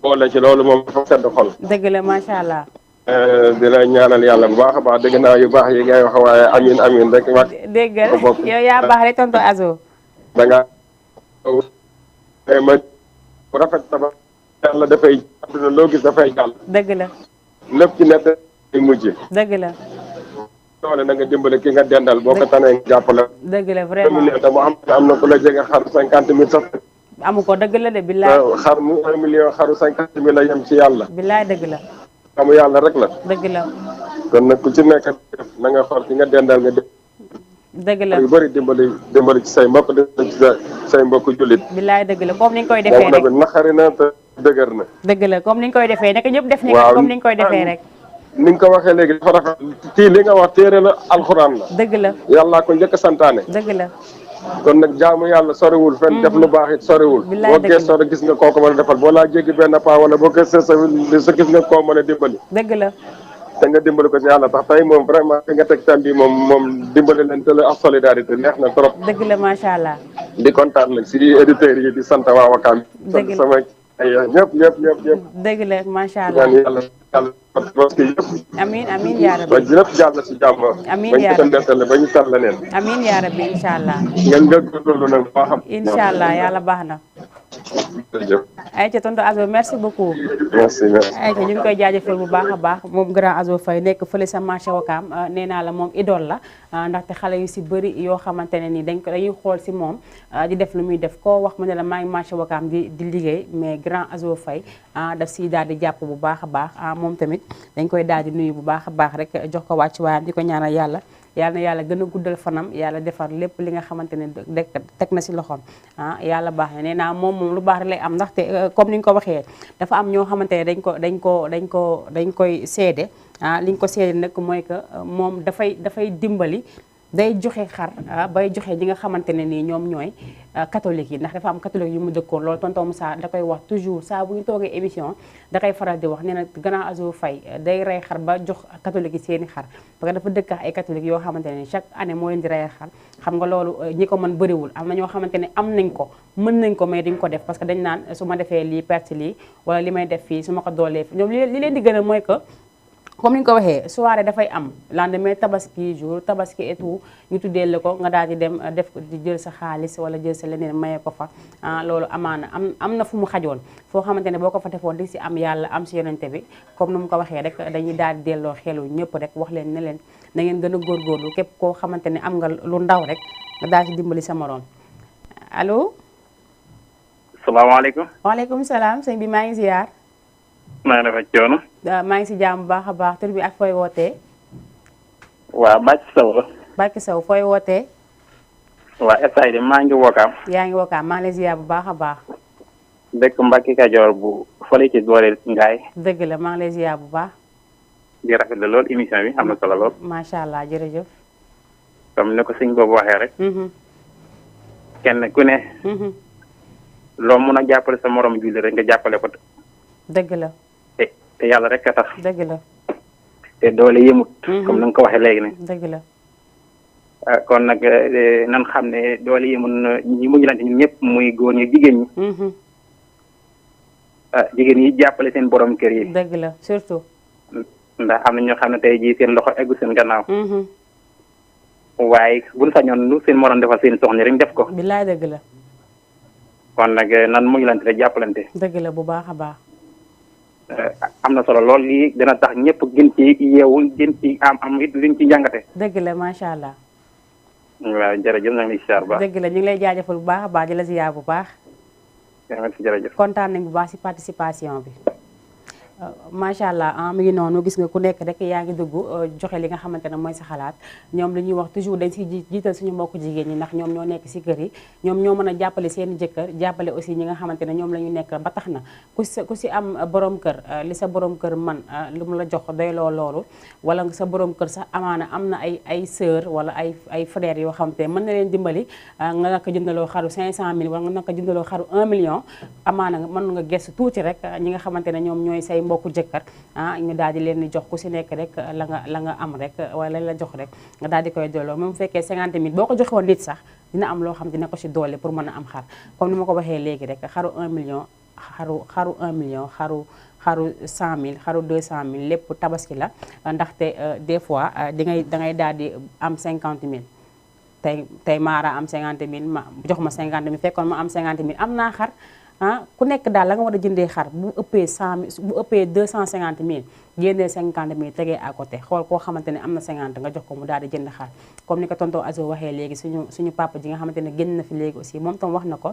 boole ci loolu moom dafa sedd xol. dëgg la macha allah. di la ñaanal yàlla bu baax a baax dégg naa yu baax yi ngay wax waaye amin amin rek. dégg nga yow yaa baax rek tonton Azo. da nga ma bu rafet sama yàlla dafay àdduna loo gis dafay jàll. dëgg la. lépp ci nett ay mujj. dëgg la. doole na nga dimbale ki nga dendal boo ko tanee jàppale. dëgg la vraiment mu am na ku la jege xar 50 000 sax. amu ko dëgg la de billaay. xar mu 1 million xaru 50 000 la yem ci yàlla. billaay dëgg la. amu yàlla rek la. dëgg la. kon nag ku ci nekk na nga xool ki nga dendal nga def. dëgg la yu bëri dimbali ci say mbokk dimbali ci say mbokk jullit. billaay dëgg la comme ni ñu koy defee rek moom naxari na te dëgër na. dëgg la comme ni ñu koy defee naka ñëpp def ni comme ni ñu koy defee rek. ni nga ko waxee léegi dafa rafet kii li nga wax téere la alxuraan la. dëgg la. yàllaa ko njëkk a santaane. dëgg la. kon nag jaamu yàlla soriwul fenn def lu baax it soriwul. boo gëstoo rek gis nga koo ko mën a defal boo laa jéggi benn paa wala boo gëstoo sa gis nga koo mën a dimbali. dëgg la. te nga dimbali ko ci yàlla tax tey moom vraiment fi nga teg tam bi moom dimbali leen te la ak solidarité neex na trop. dëgg la macha allah. di kontaan nag si éditeurs yi di sant waa Wakaam. dëgg la sama ay ñëpp. dëgg la macha allah. yàlla parce que yëpp. amiin amiin yaa rabbi. ba lépp jàll si jàmm. amiin yaa rabbi ba ñu tal leneen. amiin yaa rabbi incha allah. ngeen góorgóorlu nag baax a. incha allah yàlla baax na. ayca tonton Azo merci beaucoup. merci. ayca ñu ngi koy jaajëfal bu baax a baax moom grand Azo Faye nekk fële sa marché Wakaam nee naa la moom idole la ndaxte xale yu si bëri yoo xamante ne nii dañuy xool si moom di def lu muy def koo wax mu ne la maa ngi marché Wakaam di liggéey mais grand Azo Faye daf si daal di jàpp bu baax a baax moom tamit dañ koy daal di nuyu bu baax a baax rek jox ko wàcc waayam di ko ñaanal yàlla yàlla na yàlla gën a guddal fanam yàlla defar lépp li nga xamante ne teg na si loxoom yàlla baax na nee naa moom lu baax rek lay am ndaxte comme ni nga ko waxee dafa am ñoo xamante ne dañ koy seede li ñu ko seede nag mooy que moom dafay dimbali day joxe xar bay joxe ñi nga xamante ne nii ñoom ñooy catholique yi ndax dafa am catholique yu mu dëkkoon loolu tonton Moussa da koy wax toujours saa bu ñu toogee émission da koy faral di wax nee na Grand Azou Faye day rey xar ba jox catholique yi seeni xar parce que dafa dëkk ay catholique yoo xamante ne chaque année moo leen di rey xar xam nga loolu ñi ko mën bëriwul am na ñoo xamante ne am nañ ko mën nañ ko mais duñ ko def parce que dañ naan su ma defee lii perte lii wala li may def fii su ma ko doolee ñoom li leen di gën a mooy que comme ni ñu ko waxee soirée dafay am lendemain tabaski jour tabaski et tout ñu tuddee la ko nga daal di dem def ko di jël sa xaalis wala jël sa leneen maye ko fa loolu amaana am na fu mu xajoon foo xamante ne boo ko fa defoon di si am yàlla am si yonente bi comme ni mu ko waxee rek dañuy daal di delloo xelu ñëpp rek wax leen ne leen na ngeen gën a góorgóorlu képp koo xamante ne am nga lu ndaw rek nga daal di dimbali sa morom allo. salaamaaleykum. waaleykum salaam sëñ bi maa ngi ziar. maa ngi def coono. maa ngi si jàmm bu baax a baax tur bi ak fooy wootee. waaw Bàcc Sow la. Bàcc Sow fooy wootee. waaw essay de maa ngi Wakaam. yaa ngi Wakaam maa ngi lay ziar bu baax a baax. dëkk Mbacke Kajoor bu fële ci doole Ngaay. dëgg la maa ngi lay ziar bu baax. di rafetlu lool émission bi am na solo lool. macha allah jërëjëf. comme ni ko sëñ boobu waxee rek. kenn ku ne. loo mun a jàppale sa morom julli rek nga jàppale ko. dëgg la. te yàlla rek a tax. dëgg la. te doole yëmut. comme ni nga ko waxee léegi ne. dëgg la. kon nag nan xam ne doole yëmut na ñi mujjlante ñun ñëpp muy góor ñi jigéen ñi. jigéen ñi jàppale seen borom kër yi. dëgg la surtout. ndax am na ñoo xam ne tey jii seen loxo eggu seen gannaaw. waaye buñ sañoon lu seen morom defal seen soxna rek def ko. billaay dëgg la. kon nag nan mujjlante rek jàppalante. dëgg la bu baax a baax. am na solo lool lii dina tax ñëpp gën ci yeewu gën ci am it liñ ci jàngate. dëgg la macha allah. waaw jërëjëf na nga lay ziar bu baax. dëgg la ñu ngi lay jaajëfal bu baax a baax di la ziar bu baax. jërëjëf. kontaan nañ bu baax si participation bi. macha allah mi ngi noonu gis nga ku nekk rek yaa ngi dugg joxe li nga xamante ne mooy sa xalaat ñoom li ñuy wax toujours dañ si jiital suñu mbokku jigéen ñi ndax ñoom ñoo nekk si kër yi ñoom ñoo mën a jàppale seen jëkkër jàppale aussi ñi nga xamante ne ñoom la ñu nekk ba tax na ku si am borom kër li sa borom kër man lu mu la jox doyloo loolu wala sa borom kër sax amaana am na ay sœur wala ay frères yoo xamante ne mën na leen dimbali nga naka jëndaloo xaru 500000 wala nga naka jëndaloo xaru 1 million amaana mën nga gëstu tuuti rek ñi nga xamante ne ñoom ñooy say mbokku jëkkër ñu daal di leen di jox ku si nekk rek la nga am rek wala la jox rek nga daal di koy dooloo même bu fekkee 50000 boo ko joxewoon nit sax dina am loo xam dina ko si doole pour mën a am xar comme ni ma ko waxee léegi rek xaru 1 million xaru 1 million xaru 100000 xaru 200000 lépp tabaski la ndaxte des fois da ngay daal di am 50000 tey Mara am 50000 ma jox ma 50000 fekkoon ma am 50000 am naa xar ku nekk daal la nga war a jëndee xar bu ëppee 100000 bu ëppee 250000 génnee 50000 tegee à côté xool koo xamante ne am na 50 nga jox ko mu daal di jënd xar comme ni ko tonton Azo waxee léegi suñu papa ji nga xamante ne génn na fi léegi aussi moom tam wax na ko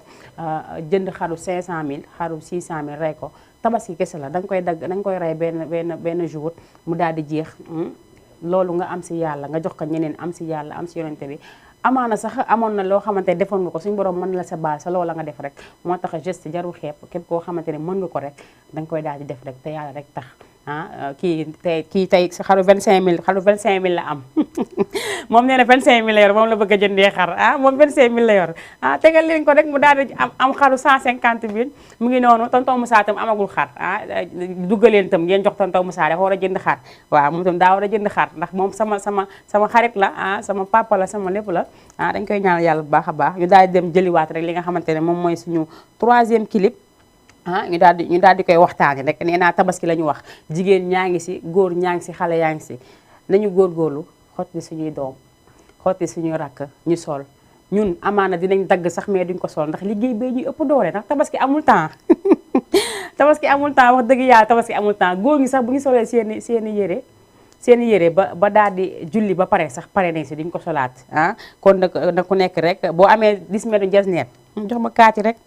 jënd xaru 500000 xaru 600000 rey ko tabaski kese la da nga koy dagg da nga koy rey benn jour mu daal di jeex loolu nga am si yàlla nga jox ko ñeneen am si yàlla am si yonente bi amaana sax amoon na loo xamante ne defoon nga ko suñu borom mën la sa baal sa loola nga def rek moo tax geste jarul xeeb képp koo xamante ne mën nga ko rek danga koy daal di def rek te yàlla rek tax kii tey xaru 25000 la am moom nee na 25000 la yor moom la bëgg a jëndee xar moom 25000 la yor tegal leen ko rek mu daal di am xaru 150000 mu ngi noonu tonton Moussa tam amagul xar duggaleen tam ngeen jox tonton Moussa dafa war a jënd xar waaw moom tam daa war a jënd xar ndax moom sama xarit la sama papa la sama lépp la dañ koy ñaanal yàlla bu baax a baax ñu daal di dem jëliwaat rek li nga xamante ne moom mooy suñu 3e clip ñu daal di koy waxtaani rek nee naa tabaski la ñu wax jigéen ñaa ngi si góor ñaa ngi si xale yaa ngi si nañu góorgóorlu xotti suñuy doom xotti suñuy rakk ñu sol ñun amaana dinañ dagg sax mais duñ ko sol ndax liggéey bee ñuy ëpp doole ndax tabaski amul temps tabaski amul temps wax dëgg yàlla tabaski amul temps góor ñi sax bu ñu solee seeni yére ba daal di julli ba pare sax pare nañ si duñ ko solaat kon nag ku nekk rek boo amee 10 mètres jasneer jox ma kaati rek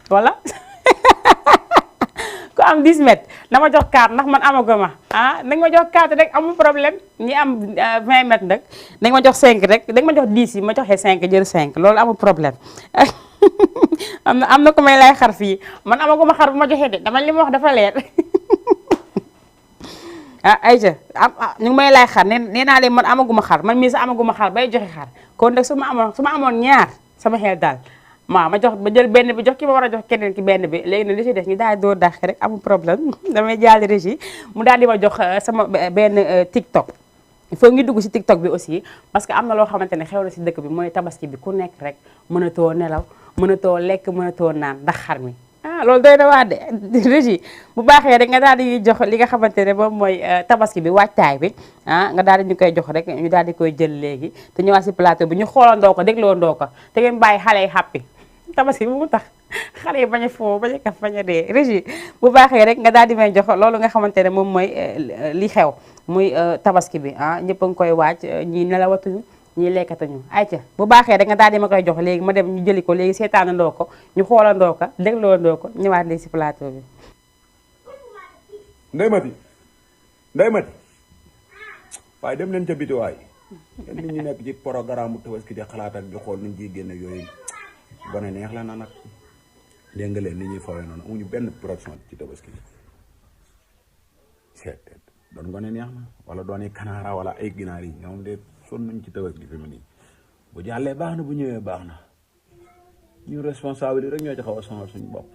wala ku am 10 mètres na ma jox carte ndax man amaguma nañ ma jox carte rek amul problème ñi am 20 mètres nag dañ ma jox 5 rek dañ ma jox 10 yi ma joxee 5 jël 5 loolu amul problème am na ko may lay xar fii man amaguma xar bu ma joxee de dama li ma wax dafa leer Aïcha ñu ngi may lay xar nee naa leen man amaguma xar man mii sax amaguma xar bay joxe xar kon nag su ma amoon ñaar sama xel daal waaw ma jël benn bi jox ki ma war a jox keneen ki benn bi léegi nag li ci des ñu daal di door dàq rek amul problème damay jaal régie mu daal di ma jox sama benn TikTok. il faut ñu dugg si TikTok bi aussi parce que am na loo xamante ne xew na si dëkk bi mooy tabaski bi ku nekk rek mënatoo nelaw mënatoo lekk mënatoo naan ndax xar mi. loolu doy na waa de régie bu baaxee rek nga daal di jox li nga xamante ne moom mooy tabaski bi waajtaay bi nga daal di ñu koy jox rek ñu daal di koy jël léegi te ñëwaat si plateau bi ñu xoolandoo ko dégloondoo ko te ngeen bàyyi xale yi xàppi tabaski bi mu tax xale yi bañ a foo bañ a kaf bañ a dee régie bu baaxee rek nga daal di may jox loolu nga xamante ne moom mooy li xew muy tabaski bi ñëpp a ngi koy waaj ñii nelawatuñu ñii lekkatuñu ayca bu baaxee rek nga daal di ma koy jox léegi ma dem ñu jëli ko léegi seetaanandoo ko ñu xoolandoo ko dégloondoo ko ñëwaat léegi si plateau bi. Ndeye Mati waaye dem leen ca biti waay nit ñi nekk ci programme tabaski di xalaat ak di xool nuñ ciy génne yooyu gone neex la na nag dégg nga leen ni ñuy fawee noonu amuñu benn production ci tabaski bi seet doon gone neex na wala dooni kanaara wala ay ginaar yi ñoom de sonn nañ ci tabaski fi mu nii bu jàllee baax na bu ñëwee baax na ñu responsable yi rek ñoo ci xaw a sonal suñu bopp.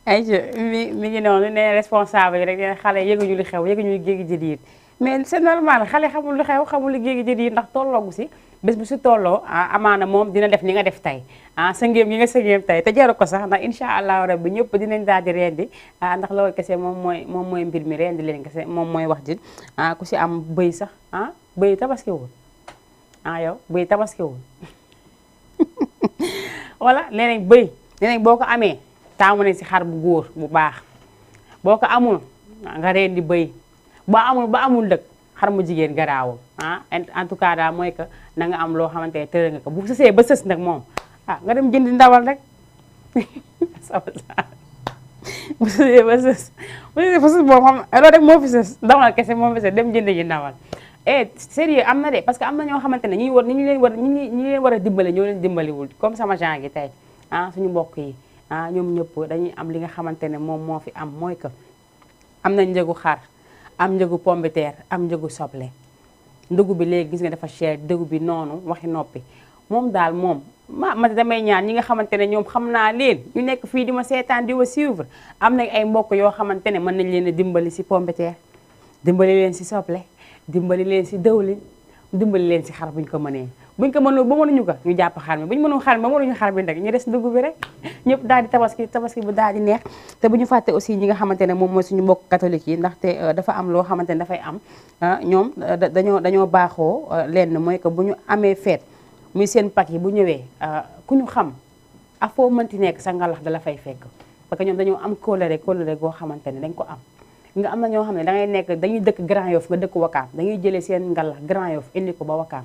ayca mi ngi noonu ne responsable yi rek ne xale yëguñu li xew yëguñu li géegi jël yi mais c'est normal xale xamul lu xew xamul li géegi jël yi ndax tolloogu si bés bu si tolloo amaana moom dina def ni nga def tey sa ngéem gi nga sa ngéem tey te jaru ko sax ndax incha allahu rabbi ñëpp dinañ daal di rendi ndax loolu kese moom mooy mbir mi rendi leen kese moom mooy wax ji ku si am bëy sax bëy tabaskiwul yow bëy tabaskiwul wala nee nañ bëy nee nañ boo ko amee taamu nañ si xar bu góor bu baax boo ko amul nga rendi bëy ba amul dëkk xar mu jigéen garaawul en tout cas daal mooy que na nga am loo xamante ne tëral nga ko bu sësee ba sës nag moom nga dem jëndi ndawal rek bu sësee ba sës moom xam loolu rek moo fi sës ndawal kese moo fi sës dem jëndi ji ndawal sérieux am na de parce que am na ñoo xamante ne ñi leen war a dimbale ñoo leen dimbaliwul comme sama genre gi tey suñu mbokk yi ñoom ñëpp dañuy am li nga xamante ne moom moo fi am mooy que am na njëgu xar am njëgu pomme de terre am njëgu soble ndugg bi léegi gis nga dafa cher dëgg bi noonu waxi noppi moom daal moom ma damay ñaan ñi nga xamante ne ñoom xam naa leen ñu nekk fii di ma seetaan di ma suivre am nañ ay mbokk yoo xamante ne mën nañ leen a dimbali si pomme de terre dimbali leen si soble dimbali leen si dëwlin dimbali leen si xar buñ ko mënee buñ ko mënul ba mënuñu ko ñu jàpp xar mi buñ mënul xar mi ba mënuñu xar bi nag ñu des dugub bi rek ñëpp daal di tabaski bu daal di neex te bu ñu fàtte aussi ñi nga xamante ne moom mooy suñu mbokk catholique yi ndaxte dafa am loo xamante ne dafay am ñoom dañoo baaxoo lenn mooy que bu ñu amee feet muy seen pak yi bu ñëwee ku ñu xam ak foo mënti nekk sa ngalax dala fay fekk parce que ñoom dañoo am kóllëre goo xamante ne dañ ko am nga am na ñoo xam ne dangay nekk dañuy dëkk Grand Yoff nga dëkk Wakaam dañuy jëlee seen ngalax Grand Yoff indi ko ba Wakaam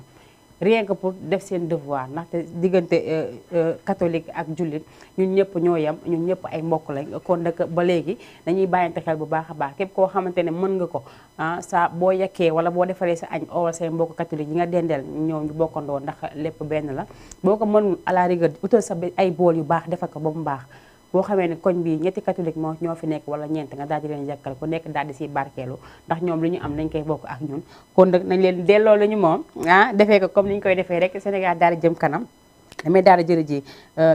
rien que pour def seen devoir ndaxte diggante catholique ak jullit ñun ñëpp ñoo yem ñun ñëpp ay mbokk lañ kon nag ba léegi dañuy bàyyante xel bu baax a baax képp koo xamante ne mën nga ko sa boo yekkee wala boo defaree sa añ oowal say mbokk catholique yi nga dendeel ñëw ñu bokkandoo ndax lépp benn la boo ko mënul à la rigueur utal sa ay bool yu baax defal ko ba mu baax boo xamee ne koñ bii ñetti catholique moo ñoo fi nekk wala ñeent nga daal di leen yàkkal ku nekk daal di siy barkeelu ndax ñoom li ñu am nañ koy bokk ak ñun kon nag nañ leen delloo la ñu moom defee ko comme ni ñu koy defee rek Sénégal daal di jëm kanam damay daal di jërëjee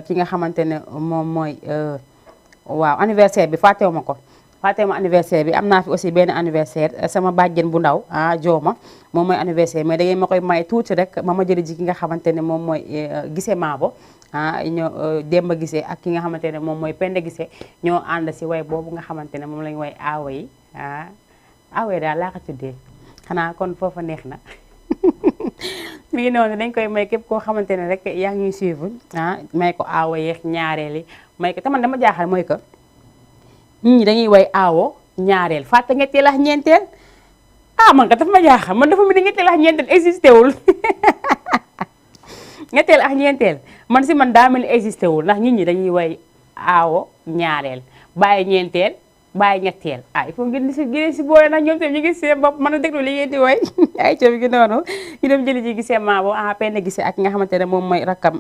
ki nga xamante ne moom mooy waaw anniversaire bi fàttewuma ko fàttewuma anniversaire bi am naa fi aussi benn anniversaire sama bàjjen bu ndaw jooma moom mooy anniversaire mais da ngeen ma koy may tuuti rek ma jëri ji ki nga xamante ne moom mooy Gise Maabo ñoo Demba Gise ak ki nga xamante ne moom mooy Penda Gise ñoo ànd si way boobu nga xamante ne moom lañ way aawa yi aawa yi daal laa ko tuddee xanaa kon foofa neex na mi ngi noonu dañ koy may képp koo xamante ne rek yaa ngi ñuy suivre may ko aawa yeex ñaareeli may ko te man dama jaaxal mooy que nit ñi dañuy way aawo ñaareel fàtte ñetteel ak ñeenteel man ka dafa ma jaaxal man dafa mel ni ñetteel ak ñeenteel existé wul ñetteel ak ñeenteel man si man daa mel ni existé wul ndax nit ñi dañuy way aawo ñaareel bàyyi ñeenteel bàyyi ñetteel il faut ngeen si boole nag ñoom tam ñu gis seen bopp mën a déglu li ngeen di woy ay coow gi noonu ñu dem jëli ji gisee maabo Penda Guissé ak nga xamante ne moom mooy rakkam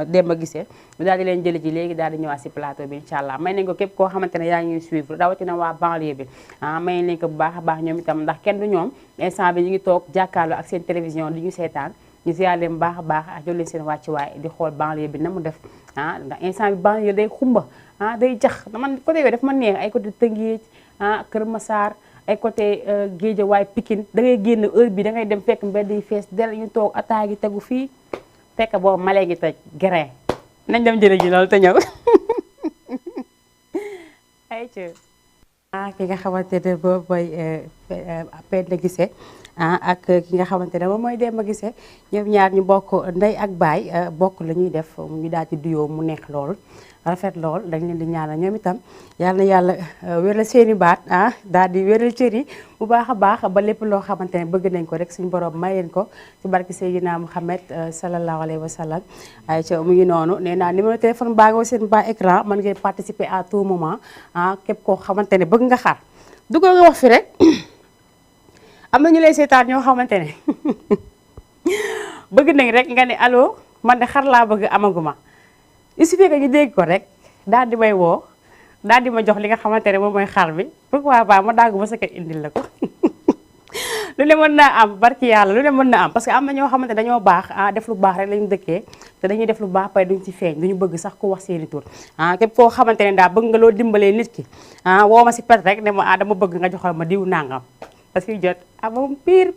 Demba Guissé ñu daal di leen jëli ji léegi daal di ñëwaat si plateau bi incha allah may nañ ko képp koo xamante ne yaa ngi suivre rawatina waa banlieue bi may nañ ko bu baax a baax ñoom itam ndax kenn du ñoom instant bi ñu ngi toog jàkkaarloo ak seen télévision di ñu seetaan ñu ziar leen baax a baax ak jox leen seen wàccuwaay di xool banlieue bi na mu def ndax instant bi banlieue day xumba day jax man côté yooyu daf ma neex ay côté Tëngéej Kër Massar ay côté Guédiawaye Pikine da ngay génn heure bi da ngay dem fekk mbedd yi fees del ñu toog ataaya gi tegu fii fekk boobu malee ngi toj grain nañ dem jële ji loolu te ñëw ay ci ki nga xamante ne boobu mooy Penda Guissé ak ki nga xamante ne moom mooy Demba Guissé ñoom ñaar ñu bokk ndey ak baay bokk la ñuy def ñu daal di duyoo mu neex lool rafet lool dañ leen di ñaanal ñoom itam yal na yàlla wéral seeni baat daal di wéral cër yi bu baax a baax ba lépp loo xamante ne bëgg nañ ko rek suñu borom may leen ko ci barke Seydina Mouhamed sallallahu alayhi wa sallam ay ca mu ngi noonu nee naa numéro téléphone baa nga seen bas écran mën ngeen participer à tout moment képp koo xamante ne bëgg nga xar dugal nga wax fi rek am na ñu lay seetaan ñoo xamante ne bëgg nañ rek nga ne allo man de xar laa bëgg amaguma il suffit que ñu dégg ko rek daal di may woo daal di ma jox li nga xamante ne moom mooy xar bi pourquoi pas ma daagu ba sa kër indil la ko lu ne mën naa am barki yàlla lu ne mën na am parce que am na ñoo xamante dañoo baax def lu baax rek lañu dëkkee te dañuy def lu baax pare duñ ci feeñ duñu bëgg sax ku wax seeni tur képp koo xamante ne daal bëgg nga loo dimbalee nit ki woo ma si pet rek ne ma dama bëgg nga joxal ma diw nangam parce que jot moom pire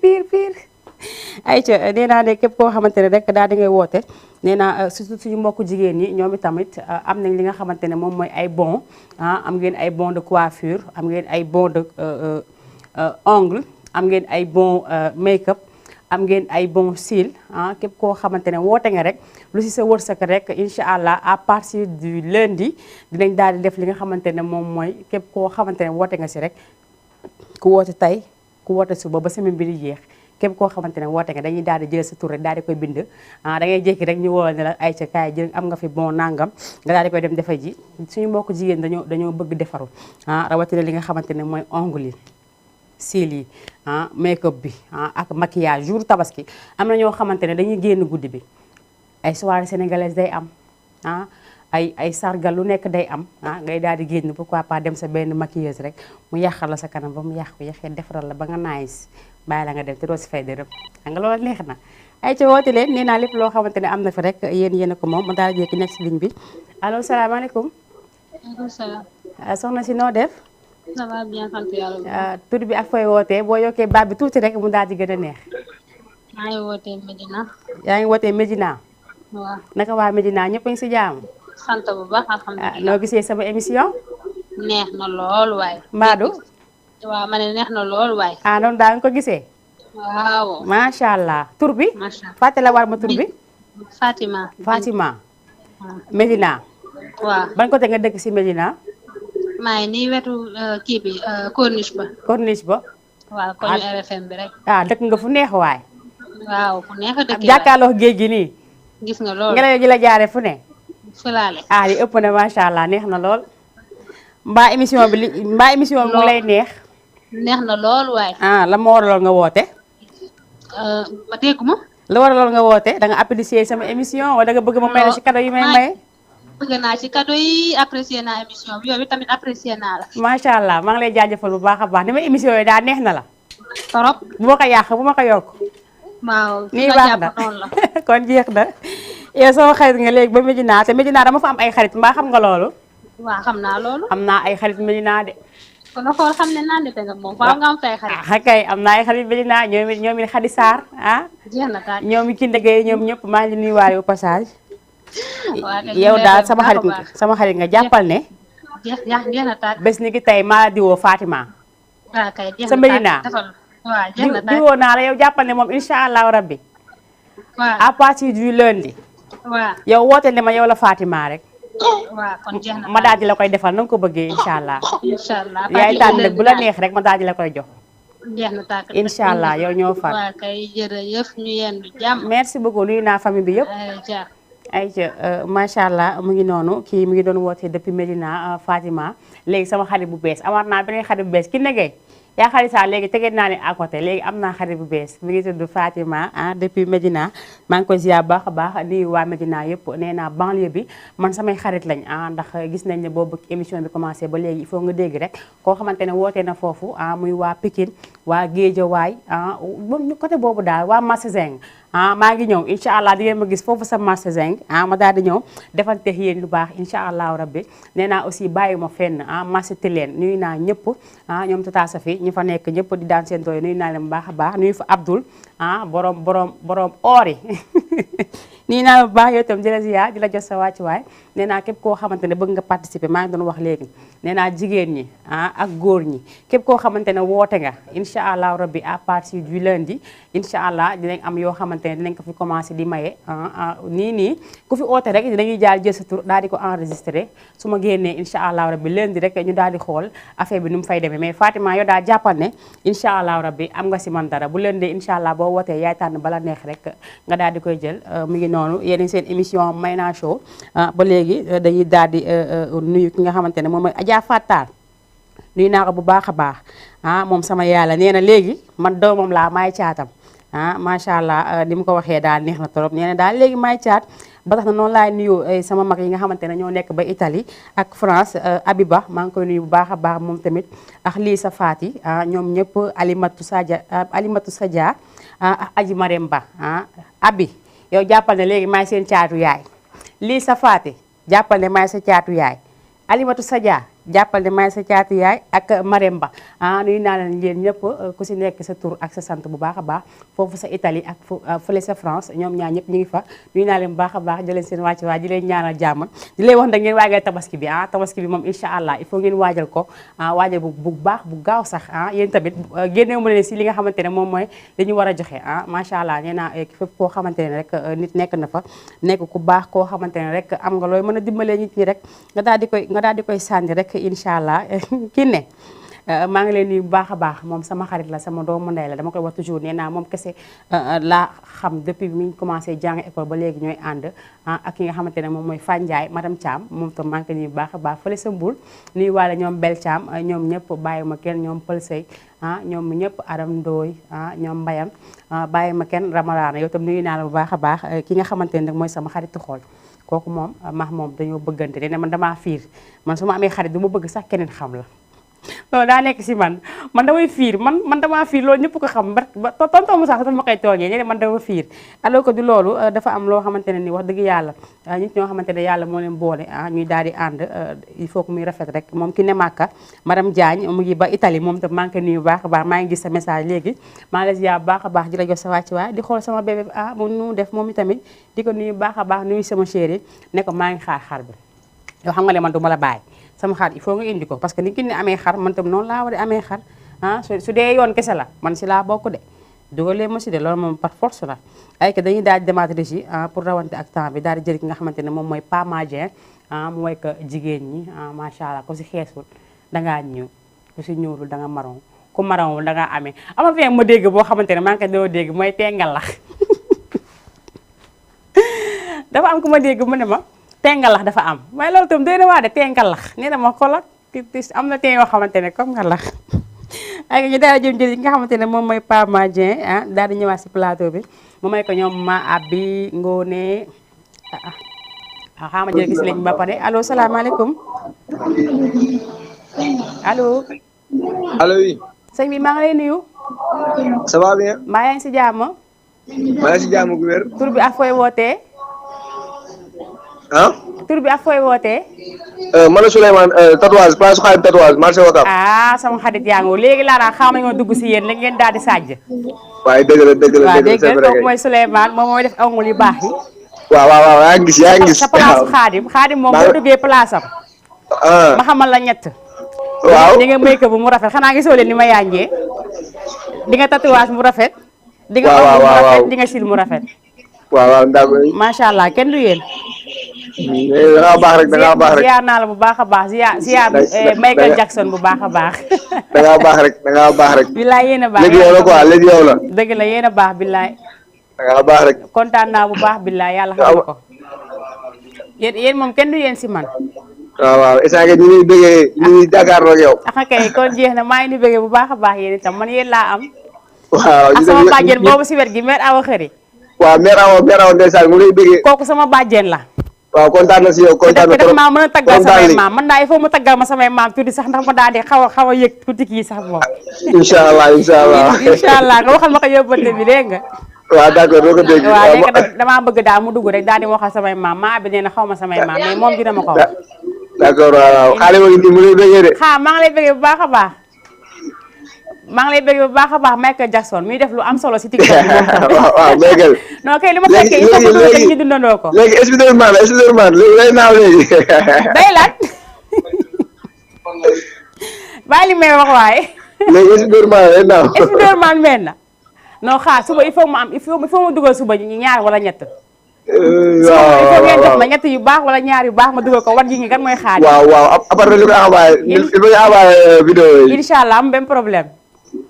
ayca nee naa ne képp koo xamante ne rek daal di ngay woote nee naa surtout suñu mbokku jigéen ñi ñoom itamit am nañ li nga xamante ne moom mooy ay bon am ngeen ay bon de coiffure am ngeen ay bon de ongle am ngeen ay bon make-up am ngeen ay bon cils képp koo xamante ne woote nga rek lu si sa wërsëg rek incha allah à partir du lundi dinañ daal di def li nga xamante ne moom mooy képp koo xamante ne woote nga si rek ku woote tey ku woote suba ba semaine bi di jeex képp koo xamante ne woote nga dañuy daal di jël sa tur rek daal di koy bind da ngay jékki rek ñu woo ne la ay ca kaay jël am nga fi bon nangam nga daal di koy dem defa ji suñu mbokk jigéen dañoo bëgg defaru rawatina li nga xamante ne mooy ongle yi cils yi make-up bi ak maquillage jour tabaski am na ñoo xamante ne dañuy génn guddi bi ay soirée sénégalaise day am ay sargal lu nekk day am ngay daal di génn pourquoi pas dem sa benn maquilleuse rek mu yàqal la sa kanam ba mu yaxee defaral la ba nga nice bàyyi la nga dem te doo si fay dërëm xam nga loolu neex na ay ca woote leen nee naa lépp loo xamante ne am na fi rek yéen a ko moom ma daal di jékki nekk si ligne bi allo salaamaaleykum. maaleykum salaam. soxna si noo def. ça va bien sant yàlla. tur bi ak fooy wootee boo yokkee baat bi tuuti rek mu daal di gën a neex. maa ngi wootee Medina. yaa ngi wootee Medina. waaw naka waa Medina ñëpp a ngi si jaamu. sant bu baax alhamdulilah. noo gisee sama émission. neex na lool waay. Mbadou. waaw ma ne neex na lool waay. noonu daa nga ko gisee. waaw. macha allah tur bi. macha allah fàtte la war ma tur bi. Fatima. Fatima. Medina. waaw. ban côté nga dëkk si Medina. maa ngi nii wetu kii bi corniche ba. corniche ba. waaw koñu RFM bi rek. dëkk nga fu neex waay. waaw fu neex a dëkk waay. jàkkaarloo géej gi nii. gis nga lool ngelaw ji la jaaree fu ne. fulaale. li ëpp na macha allah neex na lool. mbaa émission bi mu lay neex. neex na lool waay. la ma waraloon nga woote. ma dégg ma. la waraloon nga woote da nga apprécier sama émission wala nga bëgg ma may la ci cadeau yi may maye. bëgg naa ci cadeau yi apprécier naa émission bi yow tamit apprécier naa la. macha allah maa ngi lay jaajëfal bu baax a baax ni ma émission yi daa neex na la. trop. bu ma ko yàq bu ma ko yokk. waaw nii baax na kon jeex na. yow sama xarit nga léegi ba Medina te Medina dama fa am ay xarit mbaa xam nga loolu. waaw xam naa loolu. am naa ay xarit Medina de. kon nga xool xam ne naan de nga moom faaw nga am say xarit. kay am naa ay xarit Medina ñoom it Khady Sarr jeex na taal ñoom it Kinde Gueye ñoom ñëpp maa ngi leen di nuyuwaale au passage. yow daal sama xarit nga jàppal ne. jeex na taal bés ni ki tey maa di woo Fatima. waaw kay jeex sa Medina. waaw jeex na taal di woo naa la yow jàppal ne moom incha allahu rabbi. waaw à partir du lundi. waaw yow woote ne ma yow la Fatima rek. waaw kon jeex na ma daal di la koy defal na nga ko bëggee incha allah. incha allah yaay tànn nag bu la neex rek ma daal di la koy jox. jeex na taal incha allah yow ñoo far. waaw kay jërëjëf ñu yendu jàmm. merci beaucoup nuyu naa famille bi yëpp. ayca macha allah mu ngi noonu kii mu ngi doon wootee depuis Medina Fatima léegi sama xarit bu bees amaat naa beneen xarit bu bees ki negee yaa xarit saa léegi tegee naa ne à côté léegi am naa xarit bu bees mi ngi tudd Fatima depuis Medina maa ngi koy ziar baax a baax nuyu waa Medina yëpp nee naa banlieue bi man samay xarit lañ ndax gis nañ ne boobu émission bi commencé ba léegi il faut nga dégg rek koo xamante ne wootee na foofu muy waa Pikine waa Guédiawaye côté boobu daal waa Massa Zeng maa ngi ñëw incha allah di ngeen ma gis foofu sa Massa Zeng ma daal di ñëw defante yéen lu baax incha allahu rabbi nee naa aussi bàyyi ma fenn Massa Tilène nuyu naa ñëpp ñoom Tata Safi ñu fa nekk ñëpp di daan seen doole nuyu naa leen bu baax a baax nuyu fa Abdoul borom oor yi nii naa bu baax yow itam di la ziar di la jox sa wàccuwaay nee naa képp koo xamante ne bëgg nga participer maa ngi doon wax léegi nee naa jigéen ñi ak góor ñi képp koo xamante ne woote nga incha allah rabbi à partir du lundi incha allah dinañ am yoo xamante ne dinañ ko fi commencé di maye nii ku fi oote rek dinañuy jaar jël sa tur daal di ko enregistré su ma génnee incha allah rabbi lundi rek ñu daal di xool affaire bi nu mu fay demee mais Fatima yow daal jàppal ne incha allah rabbi am nga si man dara bu lundi incha allah boo wootee yaay tànn bala neex rek nga daal di koy jël mu ngi noonu yéen seen émission Mayna Show ba léegi dañuy daal di nuyu ki nga xamante ne moom mooy Adja Fatal nuyu naa ko bu baax a baax moom sama yàlla nee na léegi man doomam laa maay caatam macha allah ni mu ko waxee daal neex na trop nee na daal léegi maay caat ba tax na noonu laay nuyu sama mag yi nga xamante ne ñoo nekk ba Italie ak France Abiba maa ngi koy nuyu bu baax a baax moom tamit ak lii sa faati ñoom ñëpp Alimatu Sadia ak Aji Marème Ba Abi yow jàppal ne léegi maay seen caatu yaay lii sa faati jàppal ne maay sa caatu yaay Alimatu Sadia jàppal ne maay sa caatu yaay ak Marème Ba nuyu naa leen yéen ñëpp ku si nekk sa tur ak sa sant bu baax a baax foofu sa Italie ak fële sa France ñoom ñaar ñëpp ñu ngi fa nuyu naa leen bu baax a baax di leen seen wàcc waay di leen ñaanal jàmm di leen wax nag ngeen waajal tabaski bi tabaski bi moom incha allah il faut ngeen waajal ko waajal bu baax bu gaaw sax yéen tamit génnewu ma leen si li nga xamante ne moom mooy dañu war a joxe macha allah nee naa fépp koo xamante ne rek nit nekk na fa nekk ku baax koo xamante ne rek am nga looy mën a dimbalee nit ñi rek nga daal di koy sànni rek incha allah kii ne maa ngi leen nuyu bu baax a baax moom sama xarit la sama doomu ndey la dama koy wax toujours nee naa moom kese laa xam depuis mi ñu commencé jàng école ba léegi ñooy ànd ak ki nga xamante ne moom mooy Fandiaye madame Thiam moom tam maa ngi koy nuyu bu baax a baax fële sa Mboul nuyu waale ñoom Bel Thiam ñoom ñëpp bàyyi ma kenn ñoom Pël Sey ñoom ñëpp Adam Ndooy ñoom Mbayam bàyyi ma kenn Ramadana yow tam nuyu naa la bu baax a baax ki nga xamante ne nag mooy sama xaritu xool kooku moom moom dañoo bëggante ne man damaa fiir man su ma amee xarit du ma bëgg sax keneen xam la loolu daa nekk si man damay fiir man damaa fiir loolu ñëpp ko xam ba tonton Moussa sax ma koy toogee ñene man dama fiir alors que du loolu dafa am loo xamante ne ni wax dëgg yàlla nit ñoo xamante ne yàlla moo leen boole ñuy daal di ànd il faut que muy rafet rek moom ki ne Màkka madame Diagne mu ngi ba Italie moom tam maa ngi koy nuyu bu baax a baax maa ngi gis sa message léegi maa ngi la ziar bu baax a baax di la jox sa wàcc waay di xool sama bébé mu nu def moom itamit di ko nuyu bu baax a baax nuyu sama chéri ne ko maa ngi xaar bi yow xam nga ne man du ma la bàyyi sama xar il faut nga indi ko parce que ni ki ne amee xar man tam noonu laa war a amee xar su dee yoon kese la man si laa bokk de dugalee ma si de loolu moom par force la ay que dañuy daal di demaat régie pour rawante ak temps bi daal di jël ki nga xamante ne moom mooy Pa Madien mu mooy que jigéen ñi macha allah ku si xeesul dangaa ñëw ku si ñuulul da nga maron ku maronwul da ngaa amee ama fee ma dégg boo xamante ne maa ngi ko doo dégg mooy tengalax dafa am ku ma dégg mu ne ma tengalax dafa am waaye loolu tam doy na waa de tengalax nee na ma xoolal am na teen yoo xamante ne comme nga lax ay ñu daal jëm jël yi nga xamante ne moom mooy Pa Madien daal di ñëwaat si plateau bi mu may ko ñoom ma abbi ngoone xaama jël gis lañ ba pare allo salaamaaleykum allo oui sëñ bi maa ngi lay nuyu ça va bien mbaa yaa ngi si jàmm maa ngi si jàmm gu wér tur bi ak fooy wootee tur bi ak fooy wootee man la Souleymane tatouage place Xaadim tatouage marché Wakam sama xarit yaa ngi léegi laa xaama ñoo dugg si yéen la ngeen daal di sàjj waaye dëgg la waaw dégg nga kooku mooy Souleymane moom mooy def ongul yu baax yi waaw yaa ngi gis sa place Xaadim moom boo duggee place am ma xamal la ñett waaw di nga make-up bu mu rafet xanaa gisoo leen ni ma yànjee di nga tatouage mu rafet di nga ongul mu rafet di nga sil mu rafet waaw d'accord macha allah kenn du yéen da ngaa baax rek ziar naa la bu baax a baax ziar Michael Jackson bu baax a baax da ngaa baax rek billaay yéen a baax léegi yow la quoi léegi yow la dëgg la yéen a baax billaay da ngaa baax rek kontaan naa bu baax billaay yàlla xam ko yéen moom kenn du yéen si man. waaw instant ñu ngi bëggee ñu ngi jàkkaarloo ak yow. kay kon jeex na maa ngi ni bëggee bu baax a baax yéen itam man yéen laa am. waaw ak sama bàjjen boobu si wet gi mère Awa Xëri. waaw mère Awa ndeysaan mu lay bëggee. kooku sama bàjjen la. waaw kontaan na si yow kontaan na trop maa mën a taggal samay maam man daa il faut mu taggal ma samay maam tuuti sax ndax ma daal di xaw a yëg tuuti kii sax moom. incha allah nga waxal ma ko yóbbante bi dégg nga. waaw d'accord doo ko dégg. waaw léegi damaa bëgg daal mu dugg rek daal di waxal samay maam maa bi nee na xaw ma samay maam mais moom dina ma ko wax. d'accord waaw xale ma ngi nii mu lay bëggee de. maa ngi lay bëggee bu baax a baax. maa ngi lay bëggee bu baax a baax Michael Jackson muy def lu am solo si TikTok bi moom tamit. waaw Michael. non kay li ma fekkee il faut que ñu dundandoo ko. léegi Spiderman léegi lay naaw léegi. day lan. bàyyi li may wax waaye. léegi Spiderman lay naaw. Spiderman mel na. non xaar suba il faut mu dugal suba ñaar wala ñett. waaw il faut ngeen jox ma ñett yu baax wala ñaar yu baax ma dugal ko war ji ngi kan mooy xaar. waaw après li koy envoyé. il faut ñu envoyé vidéo yi. incha allah am benn problème.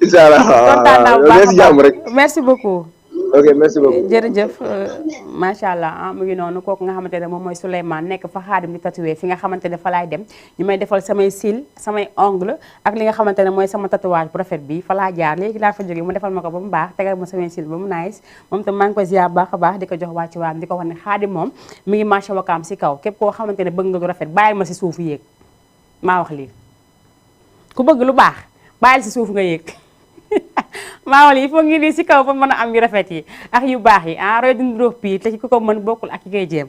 incha allah kontaan naa bu baax a baax merci beaucoup. ok merci beaucoup jërëjëf macha allah mu ngi noonu kooku nga xamante ne moom mooy Souleymane nekk fa Xaadim di tatoué fi nga xamante ne fa laay dem ñu may defal samay cils samay ongle ak li nga xamante ne mooy sama tatouage bu rafet bi fa laa jaar léegi laa fa jógee mu defal ma ko ba mu baax tegal ma samay cils ba mu nice moom tam maa ngi ko ziar baax a baax di ko jox wàcc waam di ko wax ne Xaadim moom mi ngi marché Wakaam si kaw képp koo xamante ne bëgg nga lu rafet bàyyil ma si suuf yéeg maa wax lii ku bëgg lu baax bàyyil si suuf nga yéeg maa wala il faut ngi nii si kaw ba mën a am yu rafet yi ak yu baax yi roy dunduroo pii te ku ko mën bokkul ak ki koy jéem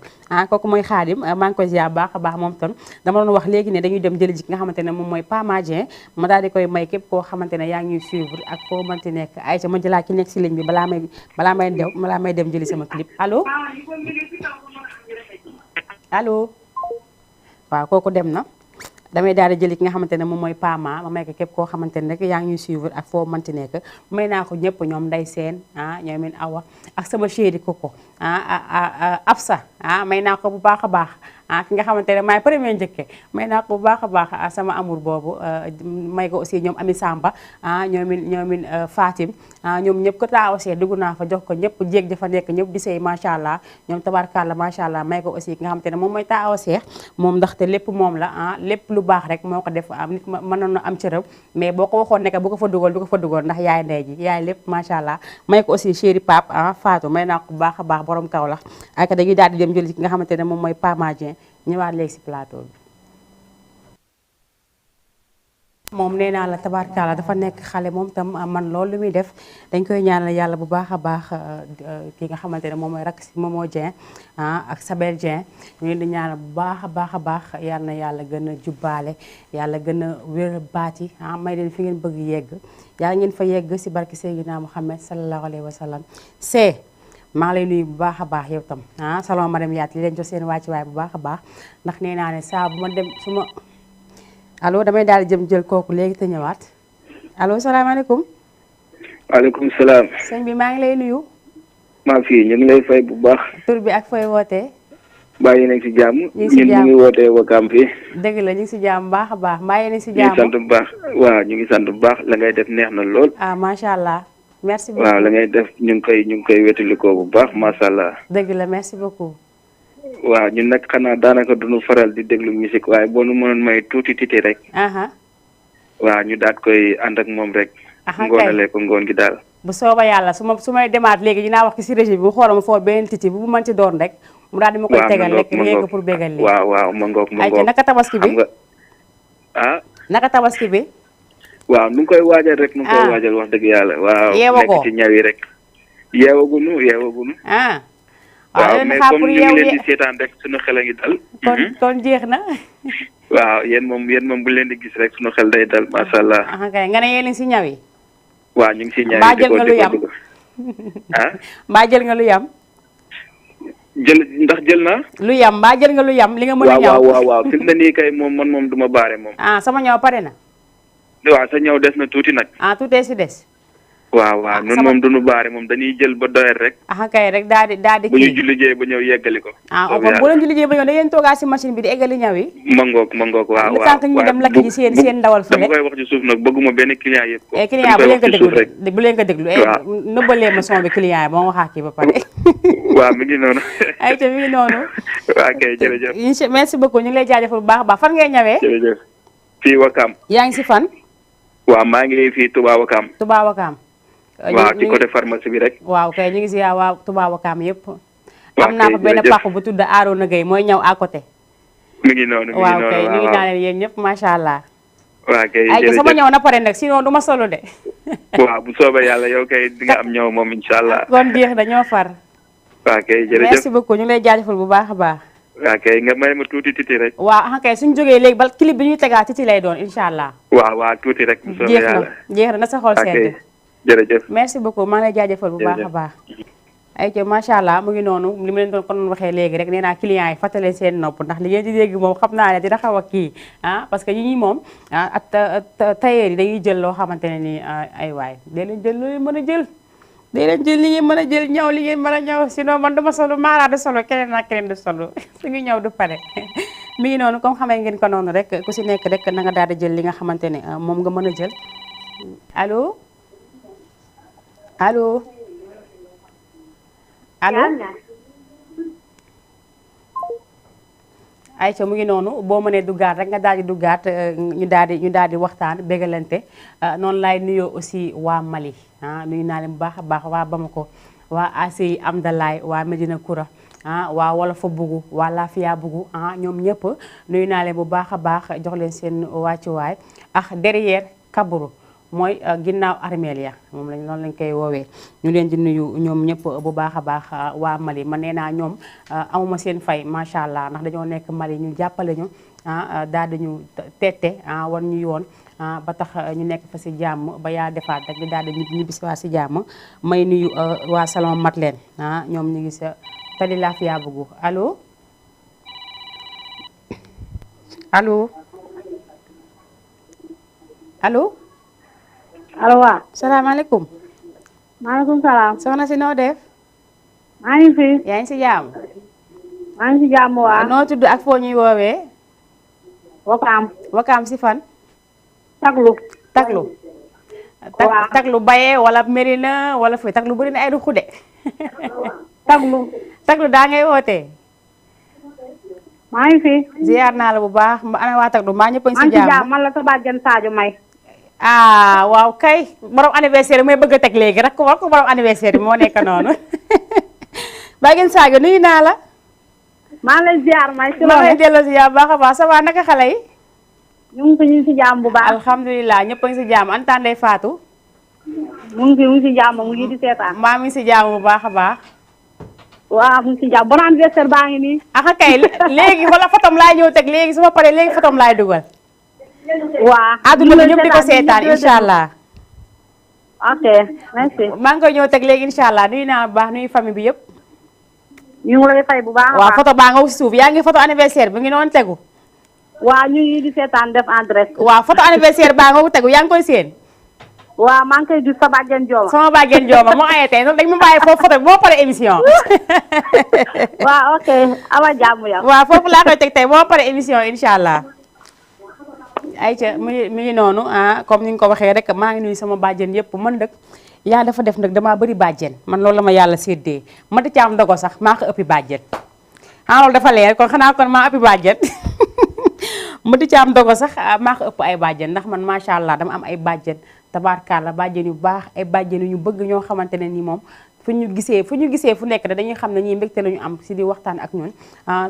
kooku mooy Xaadim maa ngi koy ziar baax a baax moom tam dama doon wax léegi ne dañuy dem jëli ji ki nga xamante ne moom mooy Pa Madien ma daal di koy may képp koo xamante ne yaa ngi ñuy suivre ak foo mënti nekk Aïcha ma jëlaat ki nekk si ligne bi balaa may dem jëli sama clip allo waaw kooku dem na damay daal di jëli ki nga xamante ne moom mooy Pama ma may ko képp koo xamante ne rek yaa ngi ñuy suivre ak foo mënti nekk may naa ko ñëpp ñoom Ndey Seen ñoom it Awa ak sama chéri Koko Absa may naa ko bu baax a baax ki nga xamante ne maay premier njëkke may naa ko bu baax a baax sama amour boobu may ko aussi ñoom Ami Samba ñoomin Fatim ñoom ñëpp ko taawasee dugg naa fa jox ko ñëpp jéeg dafa nekk ñëpp di sey macha allah ñoom tabarkàlla macha allah may ko aussi ki nga xamante ne moom mooy taawasee moom ndaxte lépp moom la lépp lu baax rek moo ko def nit mënoon na am cërëb mais boo ko waxoon nekk bu ko fa dugal du ko fa dugal ndax yaay ndey ji yaay lépp macha allah may ko aussi chéri Pape Fatou may naa ko bu baax a baax borom kaw la ak dañuy daal di dem jël ki nga xamante ne moom mooy Pa Madien ñëwaat léegi si plateau bi moom nee naa la tabarkaala dafa nekk xale moom tam man loolu lu muy def dañ koy ñaanal yàlla bu baax a baax ki nga xamante ne moom mooy rakk si Momo Dieng ak Sabel Dieng ñu leen di ñaanal bu baax a baax a baax yal na yàlla gën a jubbaale yàlla gën a wér baat yi may leen fi ngeen bëgg yegg yàlla ngeen fa yegg si barki Seydina Muhammad sallallahu alayhi wa sallam maa ngi lay nuyu bu baax a baax yow tam salon madame Yaat li leen jox seen wàcci waay bu baax a baax ndax nee naa ne saa bu ma dem su ma allo damay daal di jël kooku léegi te ñëwaat allo salaamaaleykum. waaleykum salaam. sëñ bi maa ngi lay nuyu. maa fii ñu ngi lay fay bu baax. tur bi ak fooy wootee. mbaa yéen a ngi si jàmm. ñu ngi si jàmm ñun ñu ngi wootee Wakaam fii. dëgg la ñu ngi si jàmm baax a baax mbaa yéen a ngi si ñu ngi jàmm. sant bu baax waaw ñu ngi sant bu baax la ngay def neex na lool. macha allah. merci beaucoup waaw la ngay def ñu ngi koy wetalikoo bu baax macha allah. dëgg la merci beaucoup. waaw ñun nag xanaa daanaka duñu faral di déglu musique waaye boo nu mënoon may tuuti titi rek. waaw ñu daat koy ànd ak moom rek. ngoonale ko ngoon gi daal. bu sooba yàlla su may demaat léegi dinaa wax ki si régie bi mu xoolal ma foofu benn titi bu mu mënti doon rek. mu daal di ma koy tegal rek yegg pour bégal léegi. waaw ma ngoog ay naka tabaski bi naka tabaski bi. waaw nu ngi koy waajal rek nu ngi koy waajal wax dëgg yàlla. waaw nekk ci ñaw yi rek. yeewagunu. waaw mais comme ñu ngi leen di seetaan rek suñu xel a ngi dal. kon jeex na. waaw yéen moom bu leen di gis rek suñu xel day dal macha allah. kay nga ne yéen si ñaw yi. waaw ñu ngi si ñaw yi mbaa jël nga lu yam. mbaa jël nga lu yam. ndax jël naa. lu yam mbaa jël nga lu yam li nga mën a ñaw. waaw fi mu ne nii kay moom man moom du ma baare moom. sama ñaw pare na. waaw sa ñaw des na tuuti nag. tuutee si des. waaw noonu moom duñu baare moom dañuy jël ba doyal rek. kay rek daal di bu ñu jullijee ba ñëw yeggali ko. bu leen jullijee ba ñëw da ngeen toogaa si machine bi di eggali ñaw yi. ma ngoog waaw le temps que ñu dem lakk ji seen ndawal fële. dama koy wax ci suuf nag bëgguma benn client yëpp ko. client bu leen ko déglu nëbbalee ma son bi client yi ba ma waxaa kii ba pare. waaw mi ngi noonu. ayca mi ngi noonu. waaw kay jërëjëf. merci beaucoup ñu ngi lay jaajëfal bu baax a baax fan ngay ñëwee. jërëjëf fii Wakam. yaa ngi si fan. waaw maa ngi fii Touba Wakam. Touba Wakam. waaw ci côté pharmacie bi rek. waaw kay ñu ngi si waa Touba Wakam yëpp. am naa fa benn pàq bu tudd Arona Gueye mooy ñëw à côté. mi ngi noonu mi ngi noonu waaw kay ñu ngi naa leen yéen ñëpp macha allah. waaw kay ay sama ñëw na pare nag sinon du ma solo de. waaw bu soobee yàlla yow kay di nga am ñëw moom incha allah. kon jeex na ñoo far. waaw kay jërëjëf merci beaucoup ñu ngi lay jaajëfal bu baax a baax. waaw kay nga may ma tuuti titi rek. waaw kay suñu jógee léegi ba clip bi ñuy tegaat titi lay doon incha allah. waaw tuuti rek bu soobee yàlla jeex na sa xol sedd. jërëjëf merci beaucoup maa ngi lay jaajëfal bu baax a baax. ay ca macha allah mu ngi noonu li ma leen doon kon waxee léegi rek nee naa clients yi fàttale seen nopp ndax li ngeen di dégg moom xam naa ne dina xaw a kii parce que ñi moom ak tailleur yi dañuy jël loo xamante ne nii ay waay dee leen jël lu mën a jël dee leen jël li ngeen mën a jël ñaw li ngeen mën a ñaw sinon man duma solo Mara du solo keneen ak keneen du solo suñu ñëw du pare mi ngi noonu comme xamee ngeen ko noonu rek ku si nekk rek na nga daal di jël li nga xamante ne moom nga mën a jël allo allo allo ayca mu ngi noonu boo mënee duggaat rek nga daal di duggaat ñu daal di waxtaan bégalante noonu laay nuyoo aussi waa Mali nuyu naa leen bu baax a baax waa Bamako waa ACI Amdalaay waa Medina Koura waa Wolofa Bugu waa Lafia Bugu ñoom ñëpp nuyu naa leen bu baax a baax jox leen seen wàccuwaay ak derrière Kaburu mooy ginnaaw armeel ya moom lañ noonu lañ koy woowee ñu leen di nuyu ñoom ñëpp bu baax a baax waa Mali man nee naa ñoom amuma seen fay macha allah ndax dañoo nekk Mali ñu jàppale ñu daal dañu tette war ñu yoon ba tax ñu nekk fa si jàmm ba yaa defaat rek daal di ñibbisi waa si jàmm may nuyu waa salon Matleen ñoom ñu ngi sa tali Lafia Bugu allo allo allo allo waaw. salaamaaleykum. maaleykum salaam. soxna si noo def. maa ngi fi. yaa ngi si jàmm. maa ngi si jàmm waaw. noo tudd ak foo ñuy woowee. Wakaam. Wakaam si fan. Taglu. Taglu. waaw Taglu Baye wala Merina wala fii Taglu bëri na ay ruxu de. Taglu. Taglu daa ngay wootee. maa ngi fi. ziar naa la bu baax ana waa Taglu maa ñëpp a ngi si jàmm. man la sa bàjjen Sadio May. waaw kay borom anniversaire bi may bëgg a teg léegi rek war ko borom anniversaire bi moo nekk noonu bàjjen Sadio nuyu naa la. maa lay ziar may si maa lay delloo ziar baax a baax ça va naka xale yi. ñu ngi si jàmm bu baax. alhamdulilah ñëpp a ngi si jàmm Anta Ndeye Fatou. mu ngi si jàmm mu ngi di seetaan. maa ngi si jàmm bu baax a baax. waaw mu ngi si jàmm bon anniversaire baa ngi nii. kay léegi wala fotom laay ñëw teg léegi su ma paree léegi fotom laay dugal. waaw àdduna bi ñëpp di ko seetaan incha allah. ok merci. maa ngi koy ñëw teg léegi incha allah nuyu naa bu baax nuyu famille bi yëpp. ñu ngi lay fay bu baax a baax. waaw photo baa nga wu si suuf yaa ngi photo anniversaire bi ngi noonu tegu. waaw ñu ngi di seetaan def en direct. waaw photo anniversaire baa nga wu tegu yaa ngi koy seen. waaw maa ngi koy gis sa bàjjen Jooma. sama bàjjen Jooma moo ayee tey dañ ma bàyyi foofu photo bi boo paree émission. waaw ok awa jàmm yow. waaw foofu laa koy teg tey boo paree émission incha allah. ayca mi ngi noonu comme ni nga ko waxee rek maa ngi nuyu sama bàjjen yëpp man dëkk yaa dafa def nag damaa bëri bàjjen man loolu la ma yàlla séddee ma di caam dogo sax maa ko ëppi bàjjen loolu dafa leer kon xanaa kon maa ëppi bàjjen ma di caam dogo sax maa ko ëpp ay bàjjen ndax man macha allah dama am ay bàjjen tabaarkalla bàjjen yu baax ay bàjjen yu ñu bëgg ñoo xamante ne ni moom fu ñu gisee fu nekk dañuy xam ne ñii mbégte la ñu am si di waxtaan ak ñun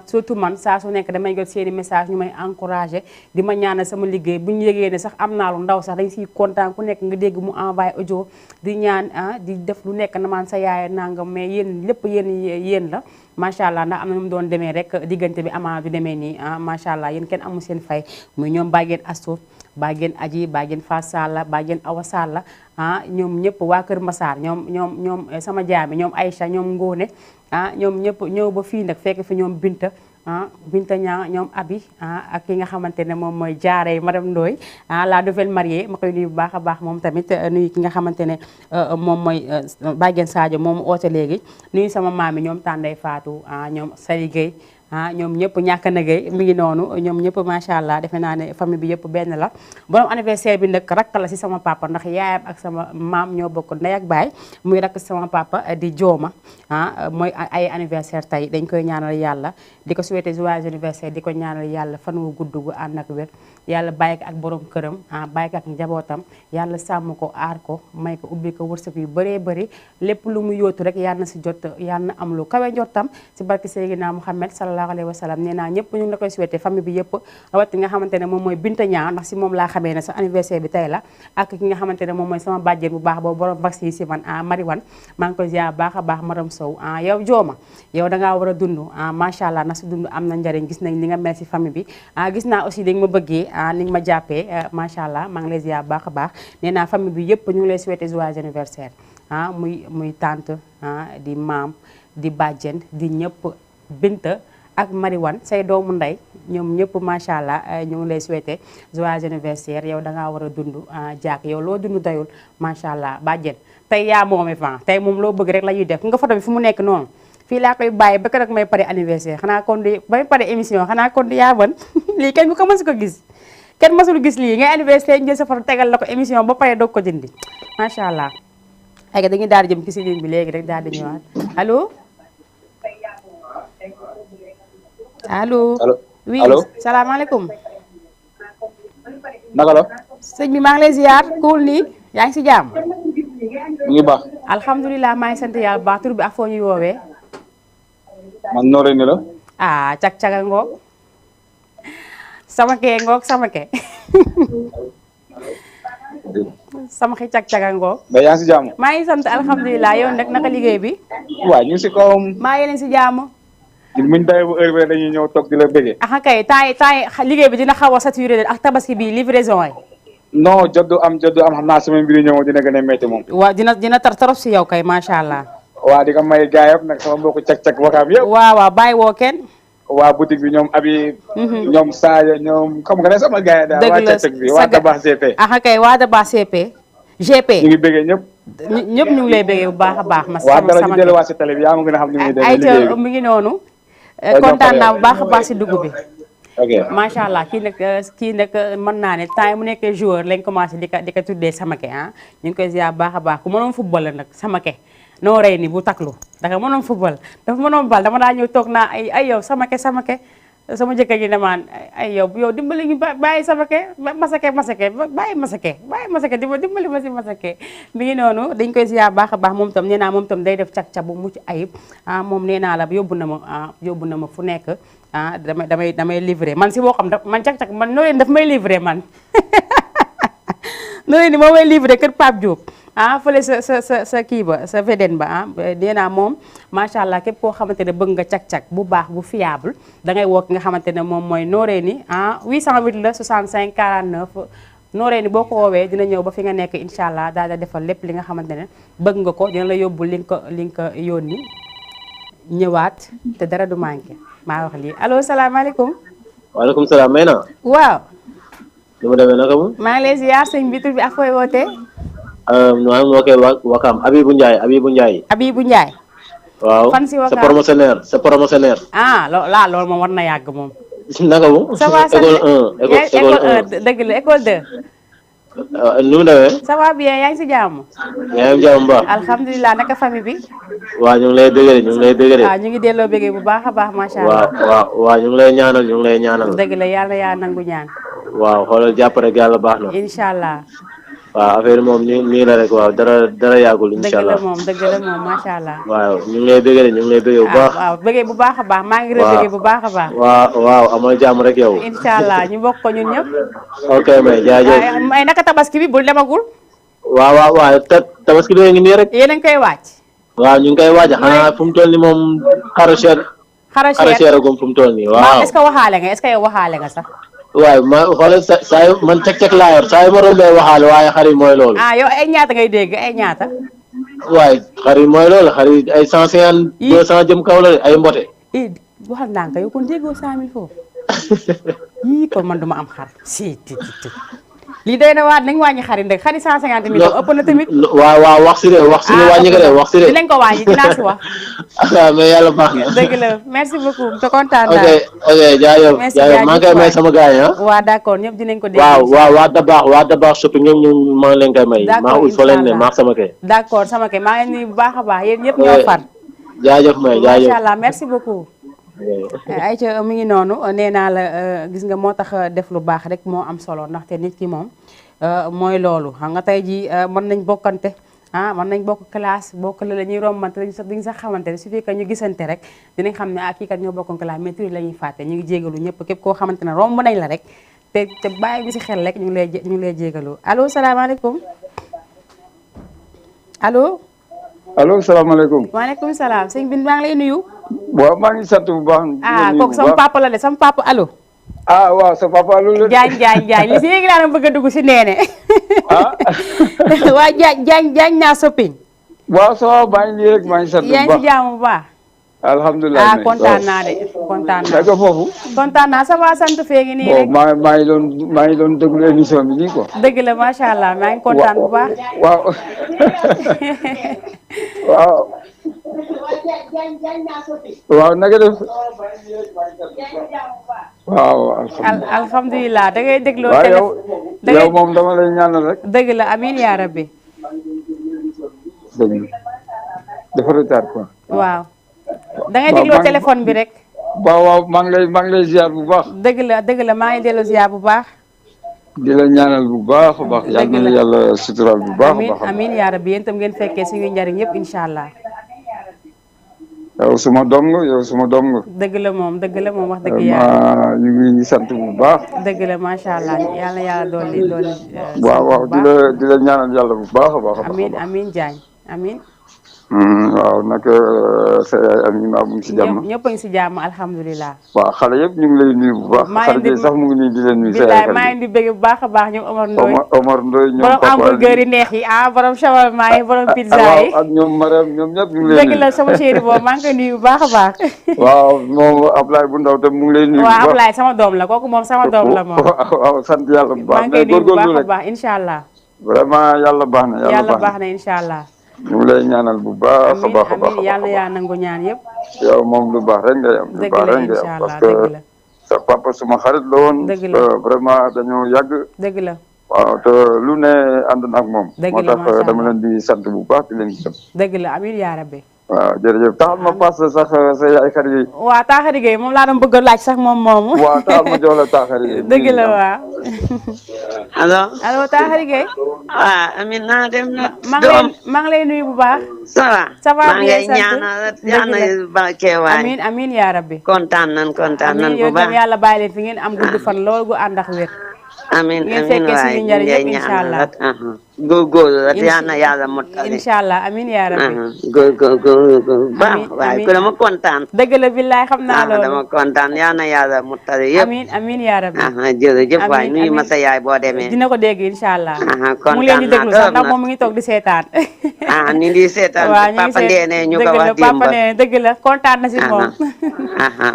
surtout man saa su nekk damay jot seeni message ñu may encouragé di ma ñaanal sama liggéey bu ñu yégee ne sax am naa lu ndaw sax dañ siy kontaan ku nekk nga dégg mu envoyé audio di ñaan di def lu nekk na maan sa yaay nangam mais yéen lépp yéen la macha allah ndax am na nu mu doon demee rek diggante bi amaa du demee nii macha allah yéen kenn amul seen fay muy ñoom bàggeen Astou bàggeen Aji bàggeen Fass Salla bàggeen Awa Salla ñoom ñëpp waa Kër Massar ñoom sama jaami ñoom Aïcha ñoom Ngone ñoom ñëpp ñëw ba fii nag fekk fi ñoom Binta ñaa ñoom Abi ak ki nga xamante ne moom mooy jaare madame Ndoye la nouvelle mariée ma koy nuyu bu baax a baax moom tamit nuyu ki nga xamante ne moom mooy bàggeen Sadio moom oote léegi nuyu sama maami ñoom Tànday Fatou ñoom Sali Gueye ñoom ñëpp ñàkk a nagay mi ngi noonu ñoom ñëpp macha allah defe naa ne famille bi yëpp benn la borom anniversaire bi nag rakk la si sama papa ndax yaayam ak sama maam ñoo bokk ndey ak baay muy rakk si sama papa di jooma mooy ay anniversaire tey dañ koy ñaanal yàlla di ko souhaiter joyeux anniversaire di ko ñaanal yàlla fan wu gudd gu ànd ak wér yàlla bàyyi ko ak borom këram bàyyi ko ak njabootam yàlla sàmm ko aar ko may ko ubbi ko wërsëg yu bëree bëri lépp lu mu yóotu rek yàlla na si jot yàlla na am lu kawe njottam si barke Seydina Muhammad sallallahu alayhi wa sallam nee naa ñëpp ñu ngi la koy souhaiter famille bi yëpp rawat nga xamante ne moom mooy Binta Ñaa ndax si moom laa xamee ne sa anniversaire bi tey la ak ki nga xamante ne moom mooy sama bàjjen bu baax boobu borom vaccin yi si man Mariwan maa ngi koy ziar baax a baax madame Sow yow jooma yow dangaa war a dund macha allah na si dund am na njariñ gis nañ li nga mel si famille bi gis naa aussi li nga ma bëggee ni nga ma jàppee macha allah maa ngi lay ziar baax a baax nee naa famille bi yëpp ñu ngi lay souhaiter joyeux anniversaire muy tante di maam di bàjjen di ñëpp Binta ak Mariwan say doomu ndey ñoom ñëpp macha allah ñu ngi lay souhaiter joyeux anniversaire yow dangaa war a dund jaak yow loo dund doyul macha allah bàjjen tey yaa moome fan tey moom loo bëgg rek la ñuy def nga photo bi fu mu nekk noonu fii laa koy bàyyi ba keroog may pare anniversaire xanaa kon di bay pare émission xanaa kon di yaa ban lii kenn ku ko mës ko gis kenn mësul gis lii ngay anniversaire njël sa photo tegal la ko émission ba pare doog ko dindi macha allah ay dañuy daal di jëm ci si ligne bi léegi rek daal di ñëwaat allo allo oui salaamaaleykum naka la sëñ bi maa ngi lay ziar kuul nii yaa ngi si jàmm mu ngi baax alhamdulilah maa ngi sant yàlla bu baax tur bi ak foo ñuy woowee man nooree ni la cag-caga ngoog sama kee ngoog sama ke sama xi cag-caga ngoog ba yaa ngi si jàmm maa ngi sant alhamdulilah yow nag naka liggéey bi waaw ñu si kawam maa ngi leen si jàmm muñ daye bu heure bi dañuy ñëw toog di la bëggee kay temps yi liggéey bi dina xaw a saturé ak tabaski bi livraison yi non joddu am xam naa semaine bi di ñëw dina gën a métti moom waaw dina tar trop si yow kay macha allah waa di ko may gaay yëpp nag sama mbokku cag-cag wakaam yëpp waaw bàyyi woo kenn waa boutique bi ñoom abi ñoom Sadio ñoom xam nga ne sama gaay daal waa cag-cag bi waa Dabax GP kay waa Dabax GP ñu ngi bëggee ñëpp ñu ngi lay bëggee bu baax a baax ma waa dara ñu delluwaat si télé bi yaa ma gën a xam ni muy demee liggéey bi mi ngi noonu kontaan naa bu baax a baax si dugg bi ok macha allah kii nag mën naa ne temps yi mu nekkee joueur lañ commencé di ko tuddee Samake ñu ngi koy ziar baax a baax ku mënoon football la nag Samake noo rey ni bu taklu dafa mënoon football dafa mënoon bal dama daa ñëw toog naa ay yow Samake sama jëkkër ji ne maan ay yow dimbali ñu bàyyi Samake masake bàyyi masake dimbali ma si masake mi ngi noonu dañ koy ziar baax a baax moom tam nee naa moom tam day def cag-cag bu mucc ayib moom nee naa la yóbbu na ma fu nekk damay livré man si boo xam man cag-cag man noo leen daf may livré man noo leen ni moo may livré kër Pape Diop fële sa kii ba sa VDN ba nee naa moom macha allah képp koo xamante ne bëgg nga cag-cag bu baax bu fiable da ngay woo ki nga xamante ne moom mooy Noreyni 808 la 65 49 Noreyni boo ko woowee dina ñëw ba fi nga nekk incha allah daal di defal lépp li nga xamante ne bëgg nga ko dina la yóbbu li nga ko yónni ñëwaat te dara du manqué maa wax lii allo salaamaaleykum. waaleykum salaam may na. waaw. li mu demee naka mu. maa ngi lay ziar sëñ bi tur bi ak fooy wootee. maa ngi wootee Wakam Abibou Ndiaye. waaw fan si Wakam sa promotionnaire. loolu moom war na yàgg moom. naka mu. ça va école 1 école 1 dëgg la école 2. nu mu demee. ça va bien yaa ngi si jàmm. yaa ngi jàmm baax. alhamdulilah naka famille bi. waaw ñu ngi lay bëggee waaw ñu ngi delloo bëggee bu baax a baax macha allah. waaw ñu ngi lay ñaanal. dëgg la yàlla yaa nangu ñaan. waaw xoolal jàpp rek yàlla baax na. incha allah. waaw affaire moom nii la rek waaw dara yàggul incha allah dëgg la moom macha allah. waaw ñu ngi lay bëggee bu baax. waaw bëggee bu baax a baax maa ngi bëggee bu baax a baax. waaw amal jàmm rek yow. incha allah ñu bokk ko ñun ñëpp. ok may jaajëf. may naka tabaski bi bul demagul. waaw tabaski bi ngi nii rek. yéen a ngi koy waaj. waaw ñu ngi koy waaj xanaa fu mu toll nii moom xara cher agum fu mu toll nii waaw. est-ce que waxaale nga sax. waaye ma xoolal saa yu man cek laa yor saa yu ma rombee waxaale waaye xar yi mooy loolu. yow ay ñaata ngay dégg ay ñaata. waaye xar yi mooy loolu xar yi ay 150 200 jëm kaw la ay mbote. waxal naa ko yow kon déggoo 100000 foofu. kon man duma am xar si lii day na waat nañ wàññi xari ndek xari 150 000 ëpp na tamit. waaw wax si de wàññi ko de wax si de. dinañ ko wàññi dinaa si wax. mais yàlla baax na. dëgg la merci beaucoup te kontaan naa. ok jaajëf maa ngi koy may sama gars yi waaw d'accord ñëpp dinañ ko dégg. waaw waa Dabaax shopping ñoom maa ngi leen koy may. maa ut fa leen ne maa sama kay. d'accord sama kay maa ngi nuyu bu baax a baax yéen ñëpp ñoo far. jaajëf may jaajëf macha allah merci beaucoup. ayca mi ngi noonu nee naa la gis nga moo tax def lu baax rek moo am solo ndaxte nit ki moom mooy loolu xam nga tey jii mën nañ bokkante mën nañ bokk classe bokk la ñuy rombante duñ sax xamante ne su fekkee ñu gisante rek dinañ xam ne kii kat ñoo bokkoon classe mais tur la ñuy fàtte ñu ngi jégalu ñëpp képp koo xamante ne romb nañ la rek te bàyyi bi si xel rek ñu ngi lay jégalu allo salaamaaleykum allo. allo salaamaaleykum. waaleykum salaam sëñ bi maa ngi lay nuyu. waaw maa ngi sant bu baax. kooku sama papa la de sama papa allo. waaw sa papa allo la. Jaañ li si léegi laa doon bëgg a dugg si neene. waa Jaañ naa soppiñ. waaw ça va maa ngi nii rek maa ngi sant bu baax yaa ngi si jaamu bu baax. alhamdulilah kontaan naa de kontaan naa. naka foofu. kontaan naa ça va sant feegi nii rek. maa ngi doon déglu émission bi nii quoi. dëgg la macha allah maa ngi kontaan bu baax. waaw. waaw. waaw naka def. waaw alhamdulilah da ngay dégloo. waaw yow moom dama lay ñaanal rek. dëgg la amiin yaa rabbi. dëgg dafa retard quoi. waaw. da ngay dégloo téléphone bi rek. waaw maa ngi lay ziar bu baax. dëgg la maa ngi delloo ziar bu baax. di la ñaanal bu baax a baax. yal na yàlla sutural bu baax a baax. amiin yaa rabbi yéen itam ngeen fekkee suñuy njariñ yëpp incha allah. yow suma doom nga yow suma doom nga. dëgg la moom wax dëgg yàlla. ñu ngi sant bu baax. dëgg la macha allah yàlla dooli. waaw di la ñaanal yàlla bu baax a baax. amiin Diagne amiin. waaw naka sa yaay Ami maa bu si jàmm. ñëpp a ngi si jàmm alhamdulilah. waaw xale yëpp ñu ngi lay nuyu bu baax. xale bi sax mu ngi nii di leen nuyu. bilaay maa ngi di bëgg bu baax a baax ñoom Omar Ndoye ñoom Papa borom hamburger yi neex yi borom shawarma yi borom pizza yi. ak ñoom Mariam ñoom ñëpp ñu ngi lay nuyu. dëgg la sama chéri boobu maa ngi koy nuyu bu baax a baax. waaw moom Ablaye bu ndaw tam mu ngi lay nuyu. bu baax waaw Ablaye sama doom la kooku moom sama doom la moom. waaw sant yàlla bu baax. maa ngi koy nuyu bu baax a baax incha allah. vraiment yàlla baax na yàlla baax na incha allah. ñu ngi lay ñaanal bu baax a baax a baax. amiin yàlla yaa nangu ñaan yëpp. yow moom lu baax rek ngay am. lu baax rek ngay am parce que sa papa suma xarit la woon. dëgg la vraiment dañoo yàgg. dëgg la. waaw te lu ne ànd na ak moom. dëgg moo la tax dama leen di sant bu baax di leen gërëm. dëgg la amiin yaa rabbi. waaw jërëjëf taxal ma paas sax sa yaay xarit yi. waaw taaxari Gueye moom laa doon bëgg a laaj sax moom moomu. waaw taxal ma jox la taaxari yi. dëgg la waaw. allo taaxari Gueye. Amin naa dem na. maa ngi lay nuyu bu baax. ça va maa ngi lay sant ñaanal barke waay. amiin yaa rabbi. kontaan nan bu baax. yàlla bàyyi leen fi ngeen am gudd fan lool gu ànd ak wér. amiin ngeen fekkee suñu njëriñ yëpp incha allah. góorgóorlu rek yal na yàlla mottali. incha allah amiin yaa rabbi. góorgóorlu baax waaye ku dama kontaan. dëgg la billaay xam naa loolu. dama kontaan yal na yàlla mottali yëpp. amiin yaa rabbi. jërëjëf waay nuyu ma sa yaay boo demee. dina ko dégg incha allah. kontaan mu leen di déglu sax ndax moom mi ngi toog di seetaan. ni di seetaan papa Ndéné ñu ko wax démb. papa Ndéné dëgg la kontaan na si moom.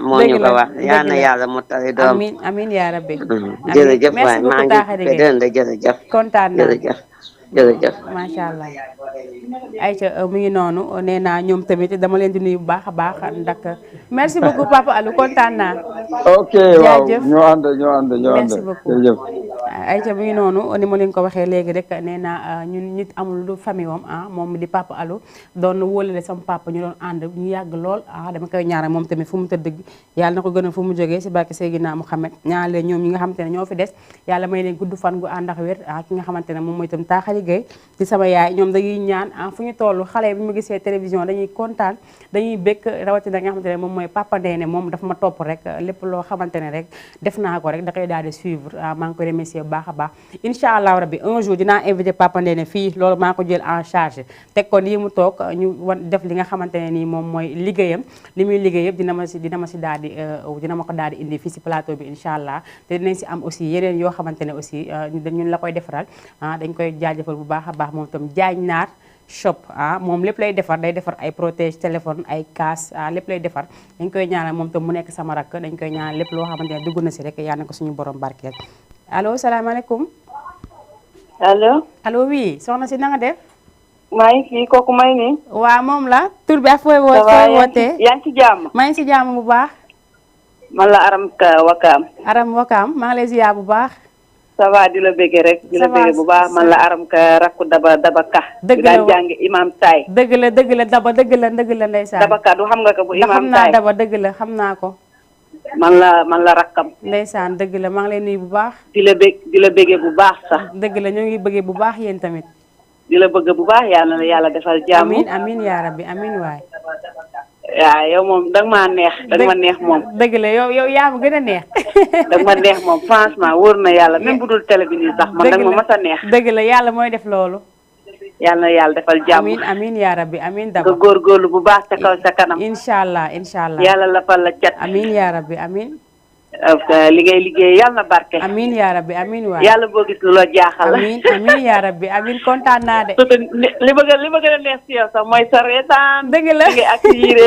moo ñu ko wax yal na yàlla mottali doom. amiin yaa rabbi. jërëjëf waay maa ngi jërëjëf. kontaan na jërëjëf macha allah. ayca mu ngi noonu nee naa ñoom tamit dama leen di nuyu bu baax a baax ndax merci beaucoup papa Alou kontaan naa. ok waaw ñoo ànd merci beaucoup jërëjëf. ayca mu ngi noonu ni ma leen ko waxee léegi rek nee naa ñun nit amul lu famille am moom di papa Alou doon wóolale sama papa ñu doon ànd ñu yàgg lool dama koy ñaanal moom tamit fu mu tëdd yàlla na ko gën a fu mu jógee si barke Seydina Mouhamed ñaanal ñoom ñi nga xamante ne ñoo fi des yàlla may leen gudd fan gu ànd ak wér ki nga xamante ne moom mooy itam Taaxari Gueye ci sama yaay ñoom dañuy ñaan fu ñu toll xale yi bu ma gisee télévision dañuy kontaan dañuy békk rawatina nga xamante ne moom mooy papa Ndéné moom daf ma topp rek lépp loo xamante ne rek def naa ko rek da koy daal di suivre maa ngi koy remercier bu baax a baax incha allah rabbi un jour dinaa invité papa Ndéné fii loolu maa ko jël en charge teg ko nii mu toog ñu def li nga xamante ne nii moom mooy liggéeyam li muy liggéey yëpp dina ma si daal di dina ma ko daal di indi fii si plateau bi incha allah te dinañ si am aussi yeneen yoo xamante ne aussi ñun la koy defaral dañ koy jaajëfal bu baax a baax moom itam Diagne Naar shop moom lépp lay defar day defar ay protège téléphone ay kaas lépp lay defar dañ koy ñaanal moom tam mu nekk sama rakk dañ koy ñaanal lépp loo xamante ne dugg na si rek yal na ko suñu borom barkeel allo salaamaaleykum allo. allo oui soxna si na nga def. maa ngi fi kooku may ni. waaw moom la tur bi ak fooy wootee. yaa ngi ci jàmm. maa ngi ci jàmm bu baax. man la Aram Ka Wakaam. Aram Wakaam maa ngi lay ziar bu baax. ça va di la bëggee rek. di la bëggee bu baax man la Aram Ka rakku Daba Ka. dëgg la daan jàngi imam Taay. dëgg la Daba dëgg la ndeysaan. Daba Ka du xam nga ko bu imam xam naa Daba dëgg la xam naa ko. man la rakkam. ndeysaan dëgg la maa ngi lay nuyu bu baax. di la bëggee bu baax sax. dëgg la ñoo ngi bëggee bu baax yéen tamit. di la bëgg bu baax yàlla na yàlla defal jàmm. amiin yaa rabbi amiin waay. waaw yow moom danga maa neex danga ma neex moom. dëgg la yow yaa ma gën a neex. danga ma neex moom franchement wóor na yàlla même bu dul télé bi nii sax man danga ma mas a neex. dëgg la yàlla mooy def loolu. yàlla na yàlla defal jàmm. amiin yaa rabbi amiin Daba. nga góorgóorlu bu baax ca kaw ca kanam. incha allah. yàlla la fal la cat. amiin yaa rabbi amiin. li ngay liggéey yàlla na barke. amiin yaa rabbi amiin waay. yàlla boo gis lu la jaaxal. amiin yaa rabbi amiin kontaan naa de. li ma gën a neex si yow sax mooy sa reetaan. dëgg la li ngay accueillir.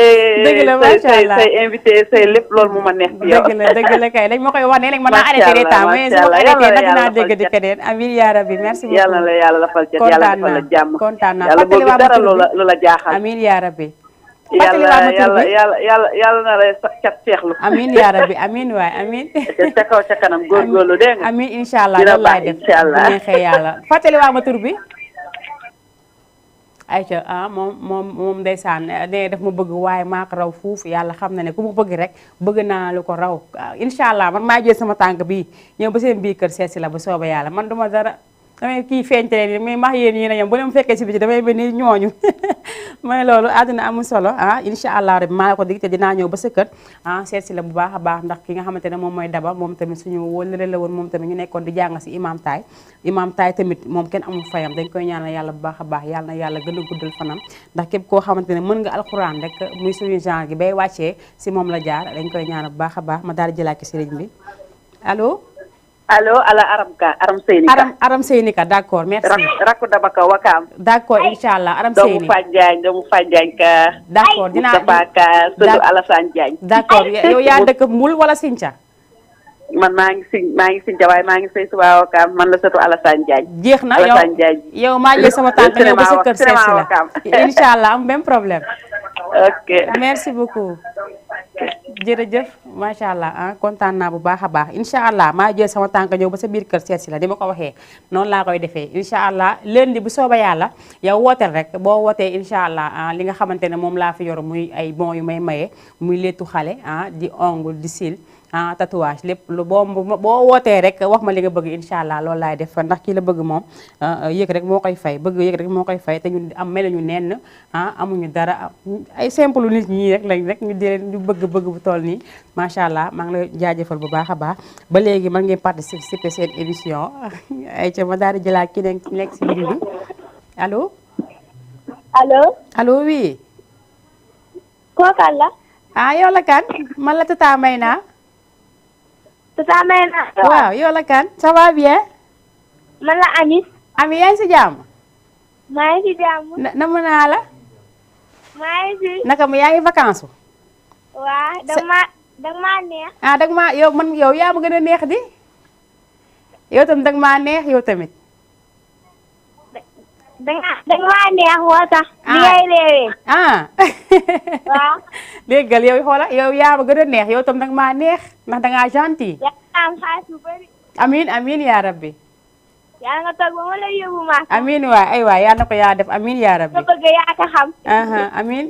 dëgg la macha allah say invité say lépp loolu mu ma neex si yow. dëgg la kay dañ ma koy wax ne léegi mën naa arrêté reetaan mais su ma arrêté nag dinaa dégg di keneen amiin yaa rabbi merci beaucoup. yàlla la yàlla la fal cat yàlla defal la jàmm. kontaan naa yàlla boo gis dara lu la jaaxal. amiin yaa rabbi. yàlla na lay cat seexlu. amiin yaa rabbi amiin waay amiin. ca kaw ca kanam góorgóorlu dégg nga. amiin incha allah loolu laay def bu neexee yàlla fàttali waa ma tur bi. ayca moom ndeysaan nee daf ma bëgg waaye maa ko raw fuuf yàlla xam na ne ku ma bëgg rek bëgg naa lu ko raw incha allah man maa jël sama tànk bii ñëw ba seen biir kër seet si la ba sooba yàlla man duma dara. damay kii feeñte leen mais max yéen yéen a yem bu leen fekkee si biti damay mel ni ñooñu mooy loolu àdduna amul solo incha allah rek maa ko dig te dinaa ñëw ba sa kër seet si la bu baax a baax ndax ki nga xamante ne moom mooy Daba moom tamit suñu wóllëre la woon moom tamit ñu nekkoon di jàng si imam Taay tamit moom kenn amul fayam dañ koy ñaanal yàlla bu baax a baax yàlla na yàlla gën a guddal fanam ndax képp koo xamante ne mën nga alxuraan rek muy suñu genre gi bay wàccee si moom la jaar dañ koy ñaanal bu baax a baax ma daal di jëlaat ci sëriñ bi allo ala Aram Seyni Ka d'accord merci. rakku Daba Ka Wakaam. d'accord incha allah Aram Seyni doomu Faj Diagne ka. d'accord dinaa Moustapha Ka sëtu Alassane Diagne. d'accord yow yaa dëkk Mbul wala Sinca. man maa ngi Sinca waaye maa ngi sëy Suba Wakaam man la sëtu Alassane Diagne. jeex na yow maa jël sama tànk ñëw ba sa kër seet si la incha allah am benn problème. ok merci beaucoup. jërëjëf macha allah kontaan naa bu baax a baax incha allah maa jël sama tànk ñëw ba sa biir kër seet si la di ma ko waxee noonu laa koy defee incha allah lundi bu sooba yàlla yow wooteel rek boo wootee incha allah li nga xamante ne moom laa fi yor muy ay bon yu may maye muy lettu xale di ongle di cils tatouage lépp lu boo wootee rek wax ma li nga bëgg incha allah loolu laay def ndax kii la bëgg moom yëg rek moo koy fay bëgg yëg rek moo koy fay te ñu am meluñu nenn amuñu dara ay simple nit ñi rek lañ rek ñu di leen ñu bëgg bu toll nii macha allah maa ngi lay jaajëfal bu baax a baax ba léegi mën ngeen participer seen émission ay ca ma daal di jëlaat ki nekk si ligne bi allo. allo oui. kooku la. yow la kan man la Tata Mayna. Tata Mayna. waaw yow la kan ça va bien. man la Ami. Ami yaa ngi si jàmm. maa ngi si jàmm. namm naa la. maa ngi si. naka mu yaa ngi vacances. waaw danga maa neex. danga maa yow yaa ma gën a neex di. yow tam danga maa neex yow tamit. danga maa neex woo tax. li ngay réewee. waaw. déggal yow xoola yow yaa ma gën a neex yow tam danga maa neex ndax dangaa gentil. yaa ngi am xaalis bu bëri. amiin yaa rabbi. yaa nga toog ba ma lay yóbbu maa. amiin waay ay waay yaa na ko yaa def amiin yaa rabbi. nga bëgg yaa ko xam. amiin.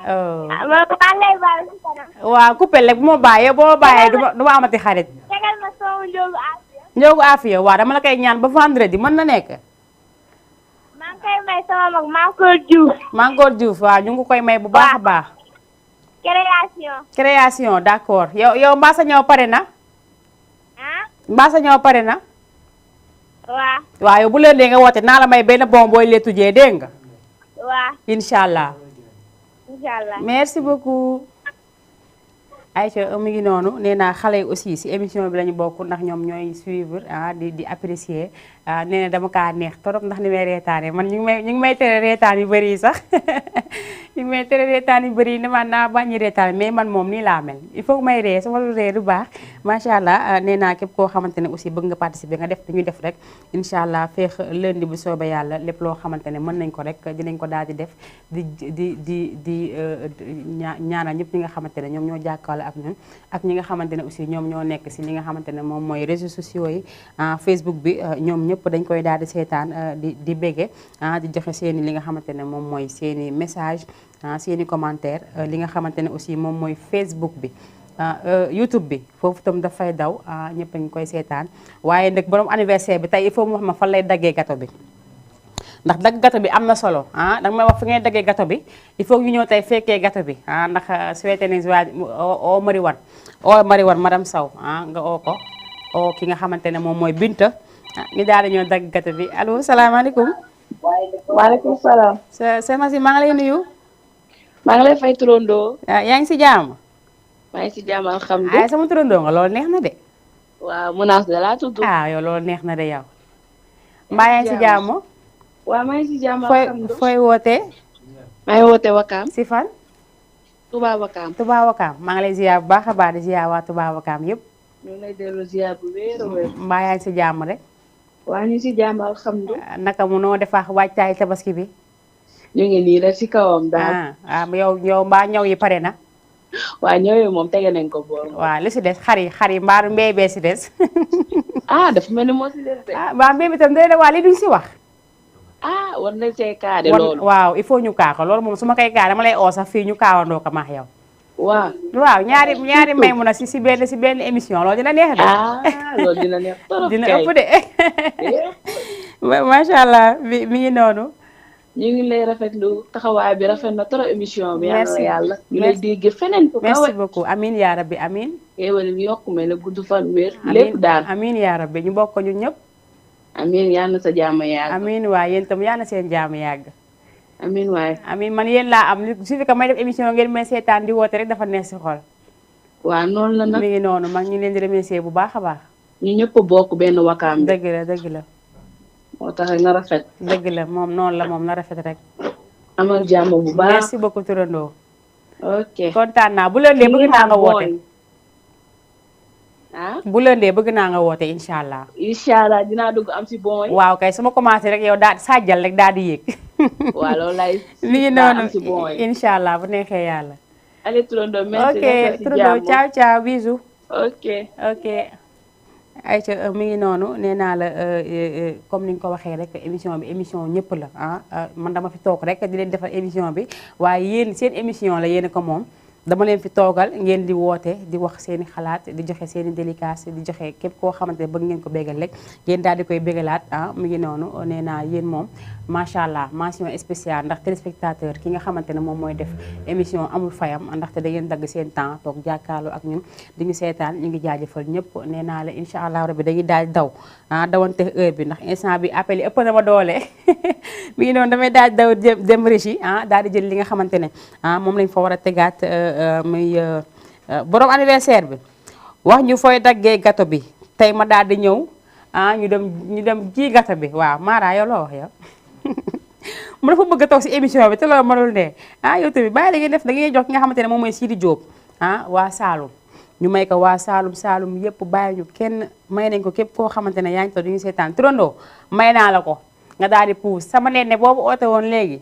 maa lay baal si kanam. waaw coupé rek bu ma bàyyee boo ma bàyyee du ma amati xarit. tegal ma sama njóogu Afia. njóogu Afia waaw dama la koy ñaan ba vendredi mën na nekk. maa ngi koy may sama mag Mankor Diouf. Mankor Diouf waaw ñu ngi koy may bu baax a baax. création d'accord yow mbaa sa ñëw pare na. mbaa sa ñëw pare na. waaw. waaw yow bu leen dee nga woote naa la may benn bon booy lee tujjee dégg nga. waaw. incha allah. Inch'Allah. merci beaucoup. Aïcha mi ngi noonu nee naa xale yi aussi si émission bi la ñu bokk ndax ñoom ñooy suivre di apprécier nee na dama kaa neex torop ndax ni may reetaane man ñu ngi may tere reetaan yu bëri sax ñu ngi may tere reetaan yu bëri ne man naa bañi reetaan mais man moom nii laa mel il faut may ree sama lu ree du baax macha allah nee naa képp koo xamante ne aussi bëgg nga participer nga def dañuy def rek incha allah feex lundi bu soobee yàlla lépp loo xamante ne mën nañ ko rek dinañ ko daal di def di ñaanal ñëpp ñi nga xamante ne ñoom ñoo jàkkaarloo ak ñun ak ñi nga xamante ne aussi ñoom ñoo nekk si li nga xamante ne moom mooy réseaux sociaux yi Facebook bi ñoom ñëpp dañ koy daal di seetaan di bége di joxe seeni li nga xamante ne moom mooy seeni message seeni commentaire li nga xamante ne aussi moom mooy Facebook bi YouTube bi foofu itam dafay daw ñëpp a ngi koy seetaan waaye nag borom anniversaire bi tey il faut mu wax ma fan lay daggee gâteau bi ndax dagg gâteau bi am na solo danga may wax fi ngay daggee gâteau bi il faut ñu ñëw tey fekkee gâteau bi ndax souhaité nañ waa oo Mariwan madame Sow nga oo ko oo ki nga xamante ne moom mooy Binta ñu daal di ñëw dagg gâteau bi allo salaamaaleykum. waaleykum salaam. sa masi maa ngi lay nuyu. maa ngi lay fay turandoo. yaa ngi si jàmm. maa ngi si jàmm alhamdulilah. ay sama turandoo nga loolu neex na de. waaw menace de la tudd. yow loolu neex na de yow. mbaa yaa ngi si jàmm. waaw maa ngi si jàmm alhamdulilah. fooy wootee. maa ngi wootee Wakaam. si fan. Touba Wakaam. Touba Wakaam maa ngi lay ziar bu baax a baax di ziar waa Touba Wakaam yëpp. ñu ngi lay dellu ziar bu wéer a wéer. mbaa yaa ngi si jàmm rek. waa ñu si jàmm alhamdulilah. naka mu noo defaax waajtaay tabaski bi. ñu ngi nii rek si kawam daal. yow mbaa ñëw yi pare na. waaw ñëw yi moom tege nañ ko boor. waaw li si des xar yi mbaaru mbéy bee si des. dafa mel ni moo si des de. mbaa mbéy bi tam day de waa li duñ si wax. war nañ see kaade loolu. waaw il faut ñu kaa ko loolu moom su ma koy kaa dama lay oo sax fii ñu kaawandoo ko maax yow. waaw ñaari may mun a si benn émission loolu dina neex de. loolu dina neex trop dina ëpp de. macha allah mi ngi noonu. ñu ngi lay rafetlu taxawaay bi rafet na trop émission bi. merci yàlla ñu lay dégg feneen. merci beaucoup amiin yaa rabbi amiin. xéewal yi yokk mel ne gudd fan wér. lépp daal amiin yaa rabbi ñu bokk ñun ñëpp. amiin yal na sa jàmm yàgg. amiin waay yéen itam yal na seen jàmm yàgg. amiin waay. amiin man yéen laa am su fekkee may def émission ngeen may seetaan di woote rek dafa neex si xol. waaw noonu la nag mi ngi noonu mag ñu leen di remercier bu baax a baax. ñu ñëpp bokk benn Wakaam bi. dëgg la. moo tax na rafet. dëgg la moom noonu la moom na rafet rek. amal jàmm bu baax. merci beaucoup turandoo. ok kontaan naa bu lëndee bëgg naa nga woote. bu lëndee bëgg naa nga woote incha allah. incha allah dinaa dugg am si bon yi. waaw kay su ma commencé rek yow daal sajjal rek daal di yéeg. waaw loolu lay. mi ngi noonu incha allah bu neexee yàlla. allez turandoo merci. ok turandoo ciao ciao bisous. ok. ayca mi ngi noonu nee naa la comme ni nga ko waxee rek émission bi émission ñëpp la man dama fi toog rek di leen defal émission bi waaye yéen seen émission la yéen ko moom dama leen fi toogal ngeen di woote di wax seen i xalaat di joxe seen i délicace di joxe képp koo xamante ne bëgg ngeen ko bégal rek ngeen daal di koy bégalaat mi ngi noonu nee naa yéen moom macha allah mention spéciale ndax téléspectateur ki nga xamante ne moom mooy def émission amul fayam ndaxte da ngeen dagg seen temps toog jàkkaarloo ak ñun di ñu seetaan ñu ngi jaajëfal ñëpp nee naa la incha allah rabbi dañuy daal di daw dawante heure bi ndax instant bi appel yi ëpp na ma doole mi ngi noonu damay daal di daw dem régie daal di jël li nga xamante ne moom lañ fa war a tegaat muy borom anniversaire bi wax ñu fooy daggee gâteau bi tey ma daal di ñëw ñu dem ji gâteau bi waaw Mara yow loo wax yow mu dafa bëgg a toog si émission bi te loolu mënul ne yow tamit bàyyi la ngeen def da ngeen jox ki nga xamante ne moom mooy Sidi Diop waa Saloum ñu may ko waa Saloum yëpp bàyyi ñu kenn may nañ ko képp koo xamante ne yaa ngi toog du ñu seetaan turandoo may naa la ko nga daal di puus sama ne boobu oote woon léegi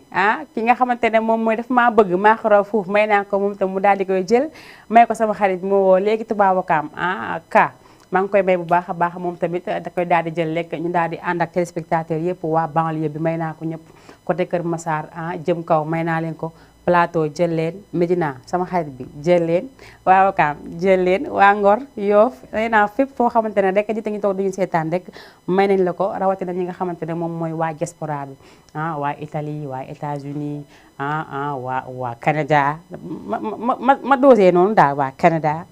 ki nga xamante ne moom mooy daf maa bëgg maa ko raw fuuf may naa ko moom tam mu daal di koy jël may ko sama xarit moo woo léegi Touba Wakaam maa ngi koy may bu baax a baax moom tamit da koy daal di jël lekk ñu daal di ànd ak téléspectateur yëpp waa banlieue bi may naa ko ñëpp côté Kër Massar jëm kaw may naa leen ko plateau jël leen Médina sama xarit bi jël leen waa Wakaam jël leen waa Ngor Yoff may naa fépp foo xamante ne rek jite ngi toog duñu seetaan rek may nañ la ko rawatina ñi nga xamante ne moom mooy waa diaspora bi waa Italie waa États-Unis waa Canada ma doosee noonu daal waa Canada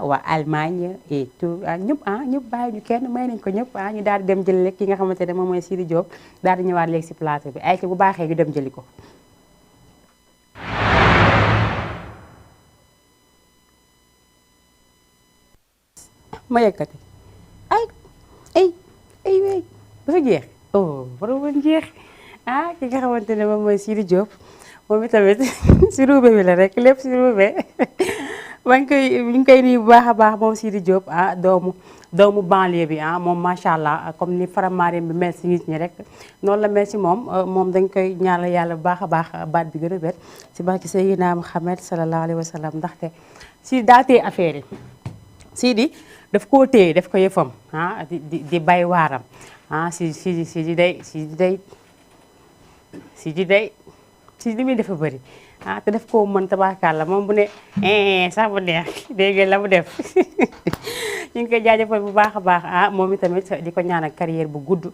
waa Allemagne et tout ñëpp bàyyi ñu kenn may nañ ko ñëpp ñu daal di dem jëli rek ki nga xamante ne moom mooy Sidi Diop daal di ñëwaat léegi si plateau bi ay ci bu baaxee ñu dem jëli ko ma yëkkati ay dafa jeex oh waru woon jeex ki nga xamante ne moom mooy Sidi Diop moom itamit si ruube bi la rek lépp si ruube ñu ngi koy nuyu bu baax a baax moom Sidi Diop doomu banlieue bi moom macha allah comme ni Faramareen bi mel si nit ñi rek noonu la mel si moom dañ koy ñaanal yàlla bu baax a baax baat bi gën a wér si barke Seydina Muhammad sallallahu alayhi wa sallam ndaxte si daa téye affaire yi Sidi daf koo téye daf ko yëfam di bay waaram si li muy dafa bëri te def koo mën tabaarkàlla moom bu ne sax bu neex dégg la mu def ñu ngi koy jaajëfal bu baax a baax moom itamit di ko ñaanal carrière bu gudd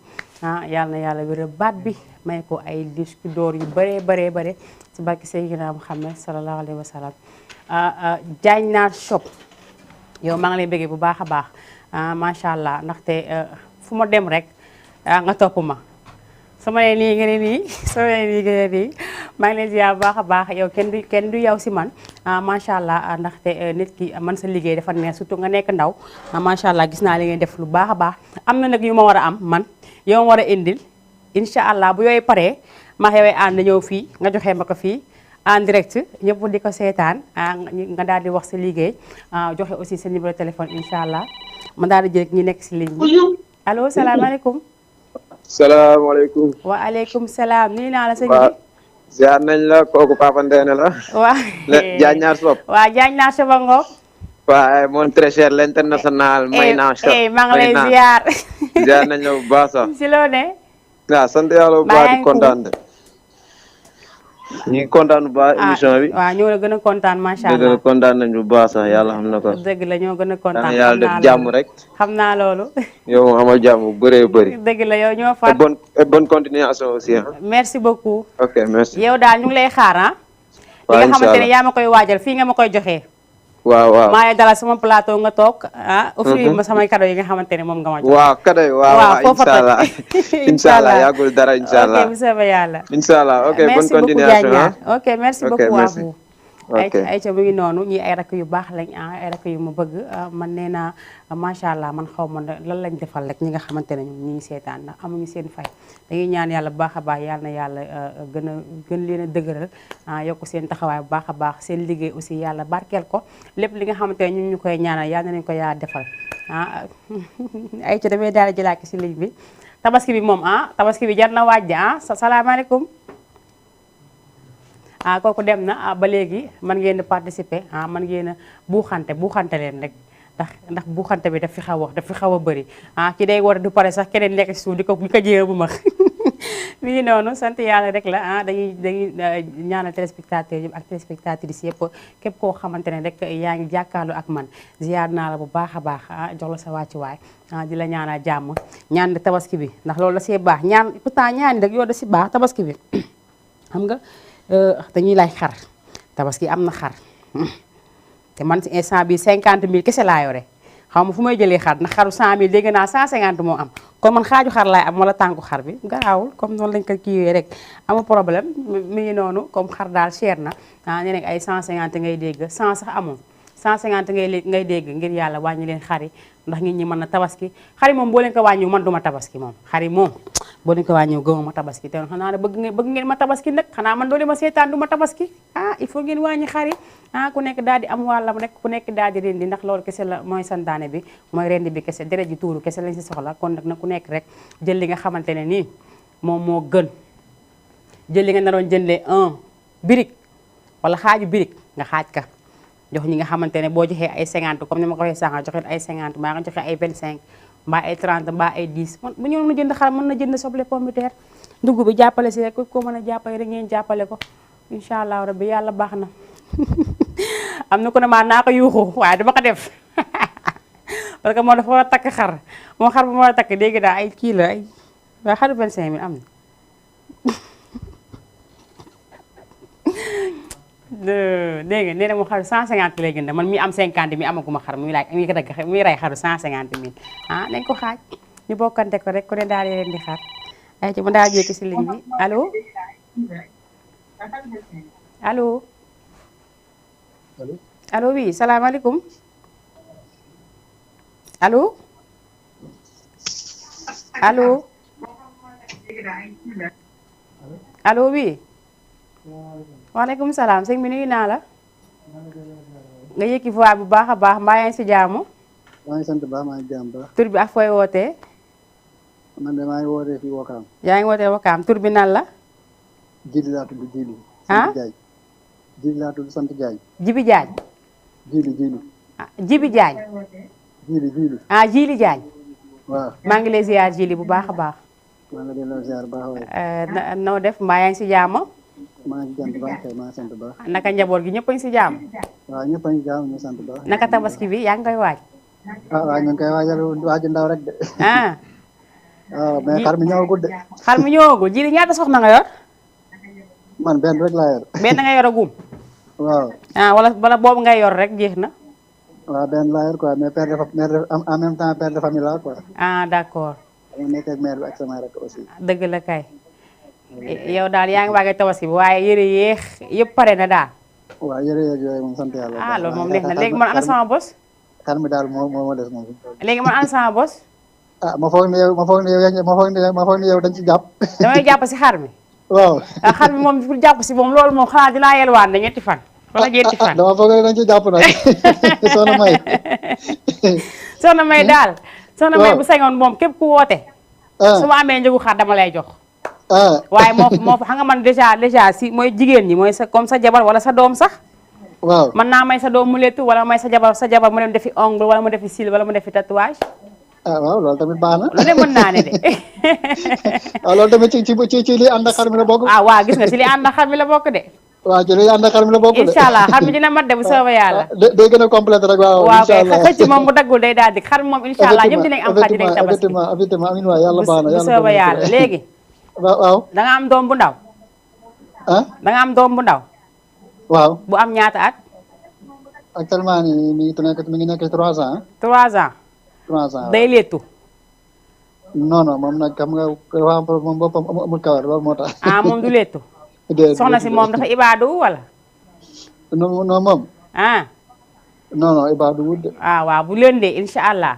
yàlla na yàlla wéral baat bi may ko ay disque d'or yu bëree bare ci barke Seydina Muhammad sallallahu alayhi wa sallam Diagne Naar shop yow maa ngi lay bëggee bu baax a baax macha allah ndaxte fu ma dem rek nga topp ma sama ne nii nga ne nii sama ne nii nga ne nii maa ngi leen ziar bu baax a baax yow kenn du yow si man macha allah ndaxte nit ki man sa liggéey dafa neex surtout nga nekk ndaw macha allah gis naa li ngeen def lu baax a baax am na nag yu ma war a am man yow ma war a indil incha allah bu yooyu paree maa yowee ànd ñëw fii nga joxe ma ko fii en direct ñëpp di ko seetaan nga daal di wax sa liggéey joxe aussi sa numéro téléphone incha allah ma daal di jël ñi nekk si ligne bi allo salaamaaleykum. salaamaaleykum. waaleykum salaam nuyu naa la sëñ bi. ziar nañ la kooku Papa Ndéné la. waaw Diagne Naar shop. waaw Diagne Naar shop ngoog. waaw mon très cher l'international. Mayna shop maa ngi lay ziar. ziar nañ la bu baax sax. si loo ne. waaw sant yàlla bu baax di kontaan de. ñu ngi kontaan bu baax émission bi. waaw ñoo la gën a kontaan macha allah dëgg la kontaan nañ bu baax sax yàlla xam na ko. dëgg la ñoo gën a kontaan yàlla def jàmm rek. xam naa loolu. yow moom amal jàmm bu bëree bëri. dëgg la yow ñoo far. bonne continuation aussi. merci beaucoup. ok merci. yow daal ñu ngi lay xaar waaw li nga xamante ne yaa ma koy waajal fii nga ma koy joxee. waaw maa ngi dalal sama plateau nga toog offrir ma samay cadeau yi nga xamante ne moom nga ma jox. waaw cadeau yi waaw incha allah incha allah yàggul dara incha allah ok bu soobee yàlla. incha allah ok bonne continuation ok merci beaucoup à vous. ok ay ca mu ngi noonu ñii ay rakk yu baax lañ ay rakk yu ma bëgg man nee naa macha allah man xaw ma lan lañ defal rek ñi nga xamante ne ñoom ñi ngi seetaan ndax amuñu seen fay dañuy ñaan yàlla bu baax a baax yàlla na yàlla gën leen a dëgëral yokk seen taxawaay bu baax a baax seen liggéey aussi yàlla barkeel ko lépp li nga xamante ne ñun ñu koy ñaanal yàlla nañ ko yaa defal ay ca damay daal di jëlaat si ligne bi tabaski bi moom tabaski bi jar na waaj salaamaaleykum kooku dem na ba léegi man ngeen di participer man ngeen a buuxante leen rek ndax buuxante bi daf fi xaw a bëri ki day war a du pare sax keneen nekk si suuf di ko jéem bu max mi ngi noonu sant yàlla rek la dañuy ñaanal téléspectateurs yëpp ak téléspectatrices yëpp képp koo xamante ne rek yaa ngi jàkkaarloo ak man ziar naa la bu baax a baax jox la sa wàccuwaay di la ñaanal jàmm ñaan tabaski bi ndax loolu da see baax ñaan pourtant ñaani rek yow da si baax tabaski bi xam nga dañuy lay xar tabaski am na xar te man instant bi 50 000 kese laa yore xaw ma fu may jëlee xar ndax xaru 100 000 dégg naa 150 moo am kon man xaaju xar laay am wala tànku xar bi garaawul comme noonu lañ ko kiiwee rek amul problème mi ngi noonu comme xar daal cher na ne nekk ay 150 ngay dégg 100 sax amul 150 ngay dégg ngir yàlla wàññi leen xar yi ndax nit ñi mën na tabaski xar yi moom boo leen ko wàññiw man duma tabaski moom xar yi moom boo leen ko wàññiw gëmuma tabaski te xanaa ne bëgg ngeen ma tabaski nag xanaa man doole ma seetaan du ma tabaski il faut ngeen wàññi xar yi ku nekk daal di am wàllam rek ku nekk daal di rendi ndax loolu kese la mooy santaane bi mooy rendi bi kese deret ji tuuru kese lañ si soxla kon nag na ku nekk rek jël li nga xamante ne nii moom moo gën jël li nga naroon jëndee 1 birig wala xaaju birig nga xaaj ka jox ñi nga xamante ne boo joxee ay 50 comme ni ma ko waxee sànq joxe ay 50 mbaa nga joxe ay 25 mbaa ay 30 mbaa ay 10 bu ñëw na jënd xar mën na jënd soble pomme de terre dugub bi jàppale si rek ko mën a jàppale rek ngeen jàppale ko incha allah rabbi yàlla baax na am na ko ne maa naa ko yuuxu waaye dama ko def parce que moo dafa war a takk xar moo xar bu ma war a takk dégg daa ay kii la ay waaye xaru 25 000 am na dégg nga nee na mu xaru 150 lay gën man mi am 50 mi amaguma xar muy laaj mi ko dagg muy rey xaru 150 000 nañ ko xaaj ñu bokkante ko rek ku ne daal di leen di xaar ay ci mu daal jékki si ligne bi allo allo allo oui salaamaaleykum allo allo allo oui. waaleykum salaam sëñ bi nuyu naa la. nga yëkki voix bu baax a baax mbaa yaa ngi si jaamu. maa ngi sant baax maa ngi jàmm baax. tur bi ak fooy wootee. man de maa ngi wootee fii Wakaam. yaa ngi wootee Wakaam tur bi nan la. Jili laa tudd Jili. ah sant Diagne. Jili laa tudd sant Diagne. Jibi Diagne. Jili. ah Jibi Diagne. Jili. ah Jili Diagne. waaw maa ngi lay ziar Jili bu baax a baax. maa ngi lay ziar baax waaye. noo def mbaa yaa ngi si jaamu. maa ngi sant baax kay maa ngi sant baax. naka njaboot gi ñëpp a ngi si jaamu. waaw ñëpp a ngi jaamu ñu sant baax. naka tabaski bi yaa ngi koy waaj. waaw ñu ngi koy waajal waaju ndaw rek de. ah. waaw mais xar mi ñëwagul de. xar mi ñëwagul Jili ñaata soxna nga yor. man benn rek laa yor. benn nga yor a gum. waaw. ah wala boobu ngay yor rek jeex na. waaw benn laa yor quoi mais en même temps père de famille la quoi. ah d'accord. dama nekk ak mère bi ak sama rek aussi. dëgg la kay. yow daal yaa ngi waaj tabaski bi waaye yëre yéex yëpp pare na daal. waaw yëre yeeg yooyu moom sant yàlla. ah loolu moom neex na léegi man ana sama bos. xar mi daal moo des moom. léegi man ana sama bos. ah ma foog ne yow dañ ci jàpp. damay jàpp si xar mi. waaw. ah xar mi moom pour jàpp si moom loolu moom xanaa dinaa yelwaan de ñetti fan. wala ñeenti fan dama foog ne dañ ci jàpp nag soxna May. soxna May daal. soxna May bu sañoon moom képp ku woote. su ma amee njëgu xar dama lay jox. waaye moo fa xam nga man déjà si mooy jigéen ñi mooy sa comme sa jabar wala sa doom sax. waaw mën naa may sa doom mu lettu wala may sa jabar mu dem defi ongle wala mu defi cils wala mu defi tatouage. waaw loolu tamit baax na. lu ne mën naa ne de. waaw loolu tamit ci li ànd ak xar mi la bokk. waaw gis nga ci li ànd ak xar mi la bokk de. waaw ci li ànd ak xar mi la bokk de. incha allah xar mi dina mat de bu soobee yàlla. day gën a complété rek waaw. incha allah waaw xëcc moom bu daggul day daal di xar mi moom incha allah ñëpp dinañ am xar dinañ tabaski. effectivement amiin waay yàlla baax na bu soobee yàlla léegi. waaw da nga am doom bu ndaw. da nga am doom bu ndaw. waaw bu am ñaata at. actuellement nii mi ngi nekk 3 ans. 3 ans. 3 ans day leetu. non moom nag xam nga moom boppam amul kawar loolu moo tax. moom du leetu. soxna si moom dafa ibaadu wala. non moom. non ibaadu wut de. waaw bu leen dee incha allah.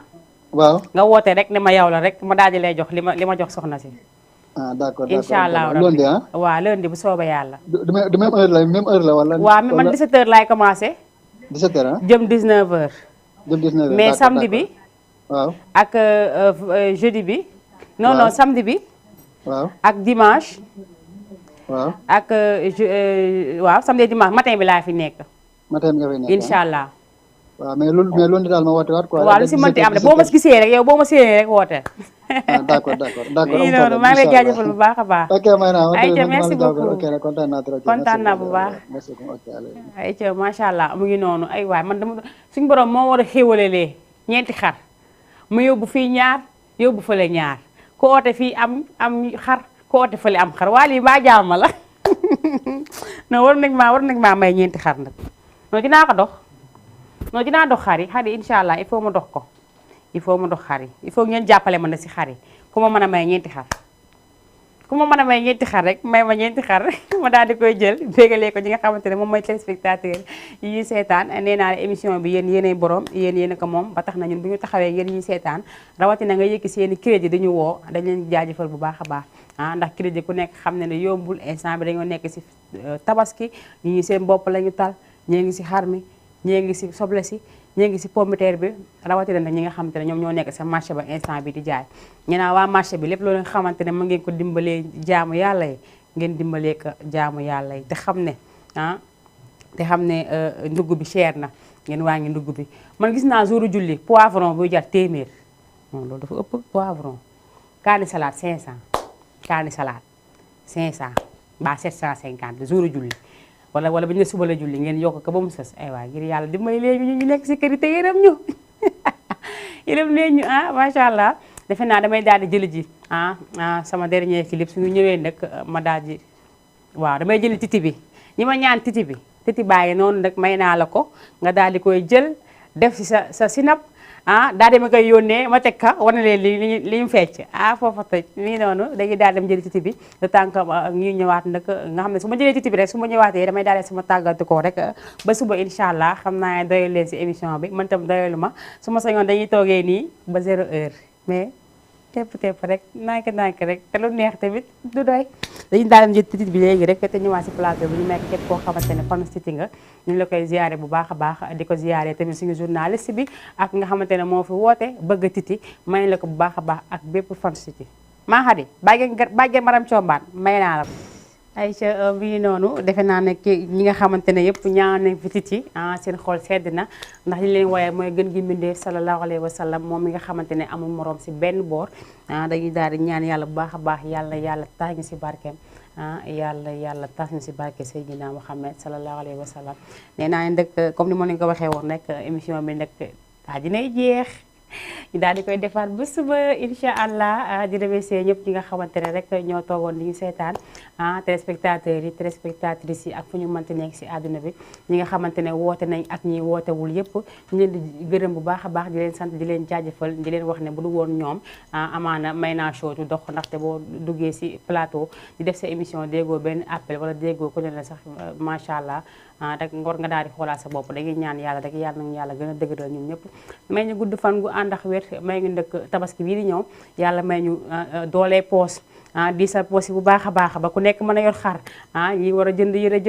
waaw nga woote rek ne ma yow la rek ma daal di lay jox li ma jox soxna si. d'accord incha allah lundi waaw lundi bu soobee yàlla. du même heure la wala. waaw man 17h laay commencé. 17h jëm 19h. jëm 19h mais samedi bi. waaw ak jeudi bi. non samedi bi. waaw ak dimanche. waaw ak waaw samedi dimanche matin bi laa fi nekk. matin bi nga fi nekk incha allah. waaw mais loolu daal ma woote waat quoi. waaw lu si mënti am de boo ma gisee rek yow boo ma séenee rek wooteel. d'accord noonu maa ngi lay jaajëfal bu baax a baax. ok may naa ayca merci beaucoup ok kontaan naa trop. kontaan naa bu baax. merci beaucoup ayca macha allah mu ngi noonu ay waay man dama suñu borom moo war a xéwalelee ñeenti xar mu yóbbu fii ñaar yóbbu fële ñaar ku oote fii am xar ku oote fële am xar waa lii baa jaama la non war nañ maa may ñeenti xar nag non dinaa ko dox. non dinaa dox xar yi incha allah il faut ma dox ko il faut ma dox xar yi il faut ngeen jàppale ma na si xar yi ku ma mën a may ñeenti xar ku ma mën a may ñeenti xar rek may ma ñeenti xar ma daal di koy jël bégalee ko ñi nga xamante ne moom mooy téléspectateur yi ñuy seetaan nee naa la émission bi yéen yéenay borom yéen ko moom ba tax na ñun bu ñu taxawee yéen ñuy seetaan rawatina nga yëkki seeni crédit dañu woo dañ leen jaajëfal bu baax a baax ndax crédit ku nekk xam ne ne yombul instant bi dañoo nekk si tabaski ñi seen bopp la ñu tal ñee ngi si xar mi ñee ngi si soble si ñee ngi si pomme de terre bi rawatina nag ñi nga xamante ne ñoom ñoo nekk sa marché ba instant bi di jaay ñu naan waa marché bi lépp loolu nga xamante ne ma ngeen ko dimbalee jaamu yàlla yi ngeen dimbalee ko jaamu yàlla yi te xam ne ndugg bi cher na ngeen wàññi ndugg bi man gis naa jouru julli poivron buy jar téeméer non loolu dafa ëpp poivron kaani salade 500 kaani salade 500 ba 750 jouru julli wala bu ñu ne suba la julli ngeen yokk ko ba mu sës ay waay ngir yàlla di may léegi ñu nekk si kër yi te yërëm ñu yërëm leen ñu macha allah defe naa damay daal di jëli ji sama dernier clip suñu ñëwee nag ma daal di waaw damay jëli titi bi ñi ma ñaan titi bi titi bàyyi noonu nag may naa la ko nga daal di koy jël def si sa sinap daal di ma koy yónnee ma teg ka war na leen li ñu fecc foofa tëj nii noonu dañuy daal dem jëli titi bi le temps que ñu ñëwaat nag nga xam ne su ma jëlee titi bi rek su ma ñëwaatee damay daal sama tàggatu ko rek ba suba incha allah xam naa ne doyul leen si émission bi man tam doyulu ma su ma sañoon dañuy toogee nii ba 0 heure mais tepp rek nànk rek te lu neex tamit du doy dañu daal jël titre bi léegi rek te ñëwaat si plateau bi ñu nekk képp koo xamante ne fan Titi nga ñu la koy ziare bu baax a baax di ko ziare tamit suñu journaliste bi ak nga xamante ne moo fi woote bëgg Titi may la ko bu baax a baax ak bépp fan Titi maa xadi bàggeen maram combaan may naa la Aïcha bi ngi noonu defe naa ne ñi nga xamante ne yëpp ñaan nañ fi Titi seen xol sedd na ndax li leen wooye mooy gën gi mbindeef sallallahu alayhi wa sallam moom mi nga xamante ne amul morom si benn boor dañuy daal di ñaan yàlla bu baax a baax yàlla tax ñu si barkeem yàlla tax ñu si barke Seydina Muhammad sallallahu alayhi wa sallam nee naa ne nag comme ni ma leen ko waxee woon rek émission bi nag dinay jeex ñu daal di koy defaat ba suba incha allah di remercier ñëpp ñi nga xamante ne rek ñoo toogoon di ñu seetaan téléspectateurs yi téléspectatrices yi ak fu ñu mënti nekk si àdduna bi ñi nga xamante ne woote nañ ak ñi wootewul yëpp ñu leen di gërëm bu baax a baax di leen sant di leen jaajëfal di leen wax ne bu du woon ñoom amaana may naa show du dox ndaxte boo duggee si plateau di def sa émission déggoo benn appel wala déggoo ku ne la sax macha allah rek ngor nga daal di xoolaat sa bopp dañuy ñaan yàlla rek yàlla nañu yàlla gën a dëgëral ñun ñëpp may ñu gudd fan gu ànd ak wér may ñu ndëkk tabaski bii di ñëw yàlla may ñu doolee poos di sa poos yi bu baax a baax ba ku nekk mën a yor xar ñi war a jënd yëre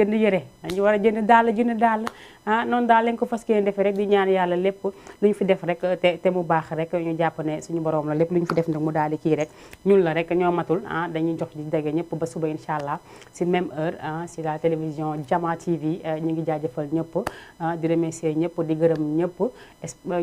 ñi war a jënd dàll noonu daal lañ ko fas yéene defee rek di ñaan yàlla lépp lu ñu fi def rek te mu baax rek ñu jàpp ne suñu borom la lépp lu ñu fi def nag mu daal di kii rek ñun la rek ñoo matul dañuy jox di dégg ñëpp ba suba incha allah si même heure si la télévision Jama TV ñu ngi jaajëfal ñëpp di remercier ñëpp di gërëm ñëpp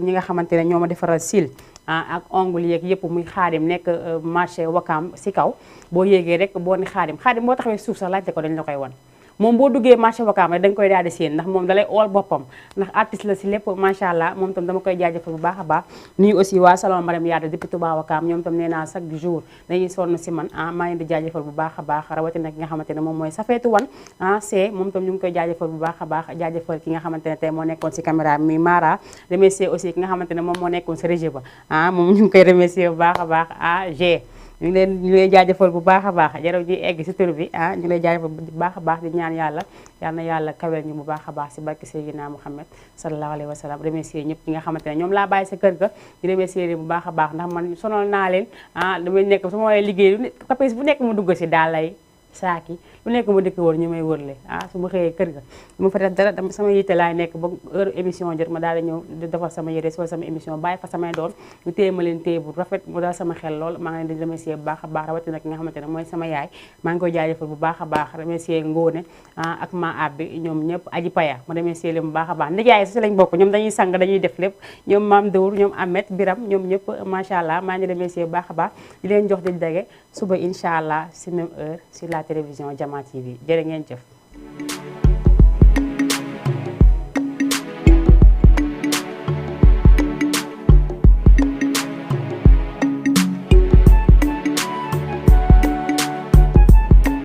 ñi nga xamante ne ñoo ma defaral sil ak ongle yeeg yëpp muy xaadim nekk marché Wakaam si kaw boo yéegee rek boo ni xaadim boo taxawee suuf sax laajte ko dañ la koy wan moom boo duggee marché Wakaam rek dañ koy daal di séen ndax moom dalay ool boppam ndax artiste la si lépp macha allah moom tam dama koy jaajëfal bu baax a baax nuyu aussi waa salon Mariam Yade depuis Touba Wakaam ñoom tam nee naa chaque jour dañuy sonn si man maa ngi di jaajëfal bu baax a baax rawatina ki nga xamante ne moom mooy Safeetu Wan c'est moom tam ñu ngi koy jaajëfal bu baax a baax jaajëfal ki nga xamante ne tey moo nekkoon si caméra mi Mara remercier aussi ki nga xamante ne moom moo nekkoon si régie ba moom ñu ngi koy remercier bu baax a baax G ñu ngi leen jaajëfal bu baax a baax jaraw ji egg si tur bi ñu ngi lay jaajëfal bu baax a baax di ñaan yàlla yal na yàlla kawel ñu bu baax a baax si barke Seydina Muhammad sallallahu alayhi wa sallam remercier ñëpp ñi nga xamante ne ñoom laa bàyyi sa kër ga di remercier leen bu baax a baax ndax man sonal naa leen damay nekk su ma liggéey kapis bu nekk mu dugg si daal lay saaki lu nekk ma dëkk woon ñu may wërle su ma xëyee kër ga du ma fa def dara dama sama yitte laay nekk ba heure émission jot ma daal di ñëw di defar sama yére wala sama émission bàyyi fa samay doon ñu téye ma leen téye bu rafet mu daal sama xel lool maa ngi leen di remercier bu baax a baax rawatina ki nga xamante ne mooy sama yaay maa ngi koy jaajëfal bu baax a baax remercier Ngóone ak ma abbi ñoom ñëpp aji paya ma remercier leen bu baax a baax ndijaay si lañ bokk ñoom dañuy sang dañuy def lépp ñoom maam Dawur ñoom Ahmed Biram ñoom ñëpp macha allah maa ngi remercier bu baax a baax di leen jox di dage suba incha allah si même heure sur la télévision Jama TV jërë ngeen jëf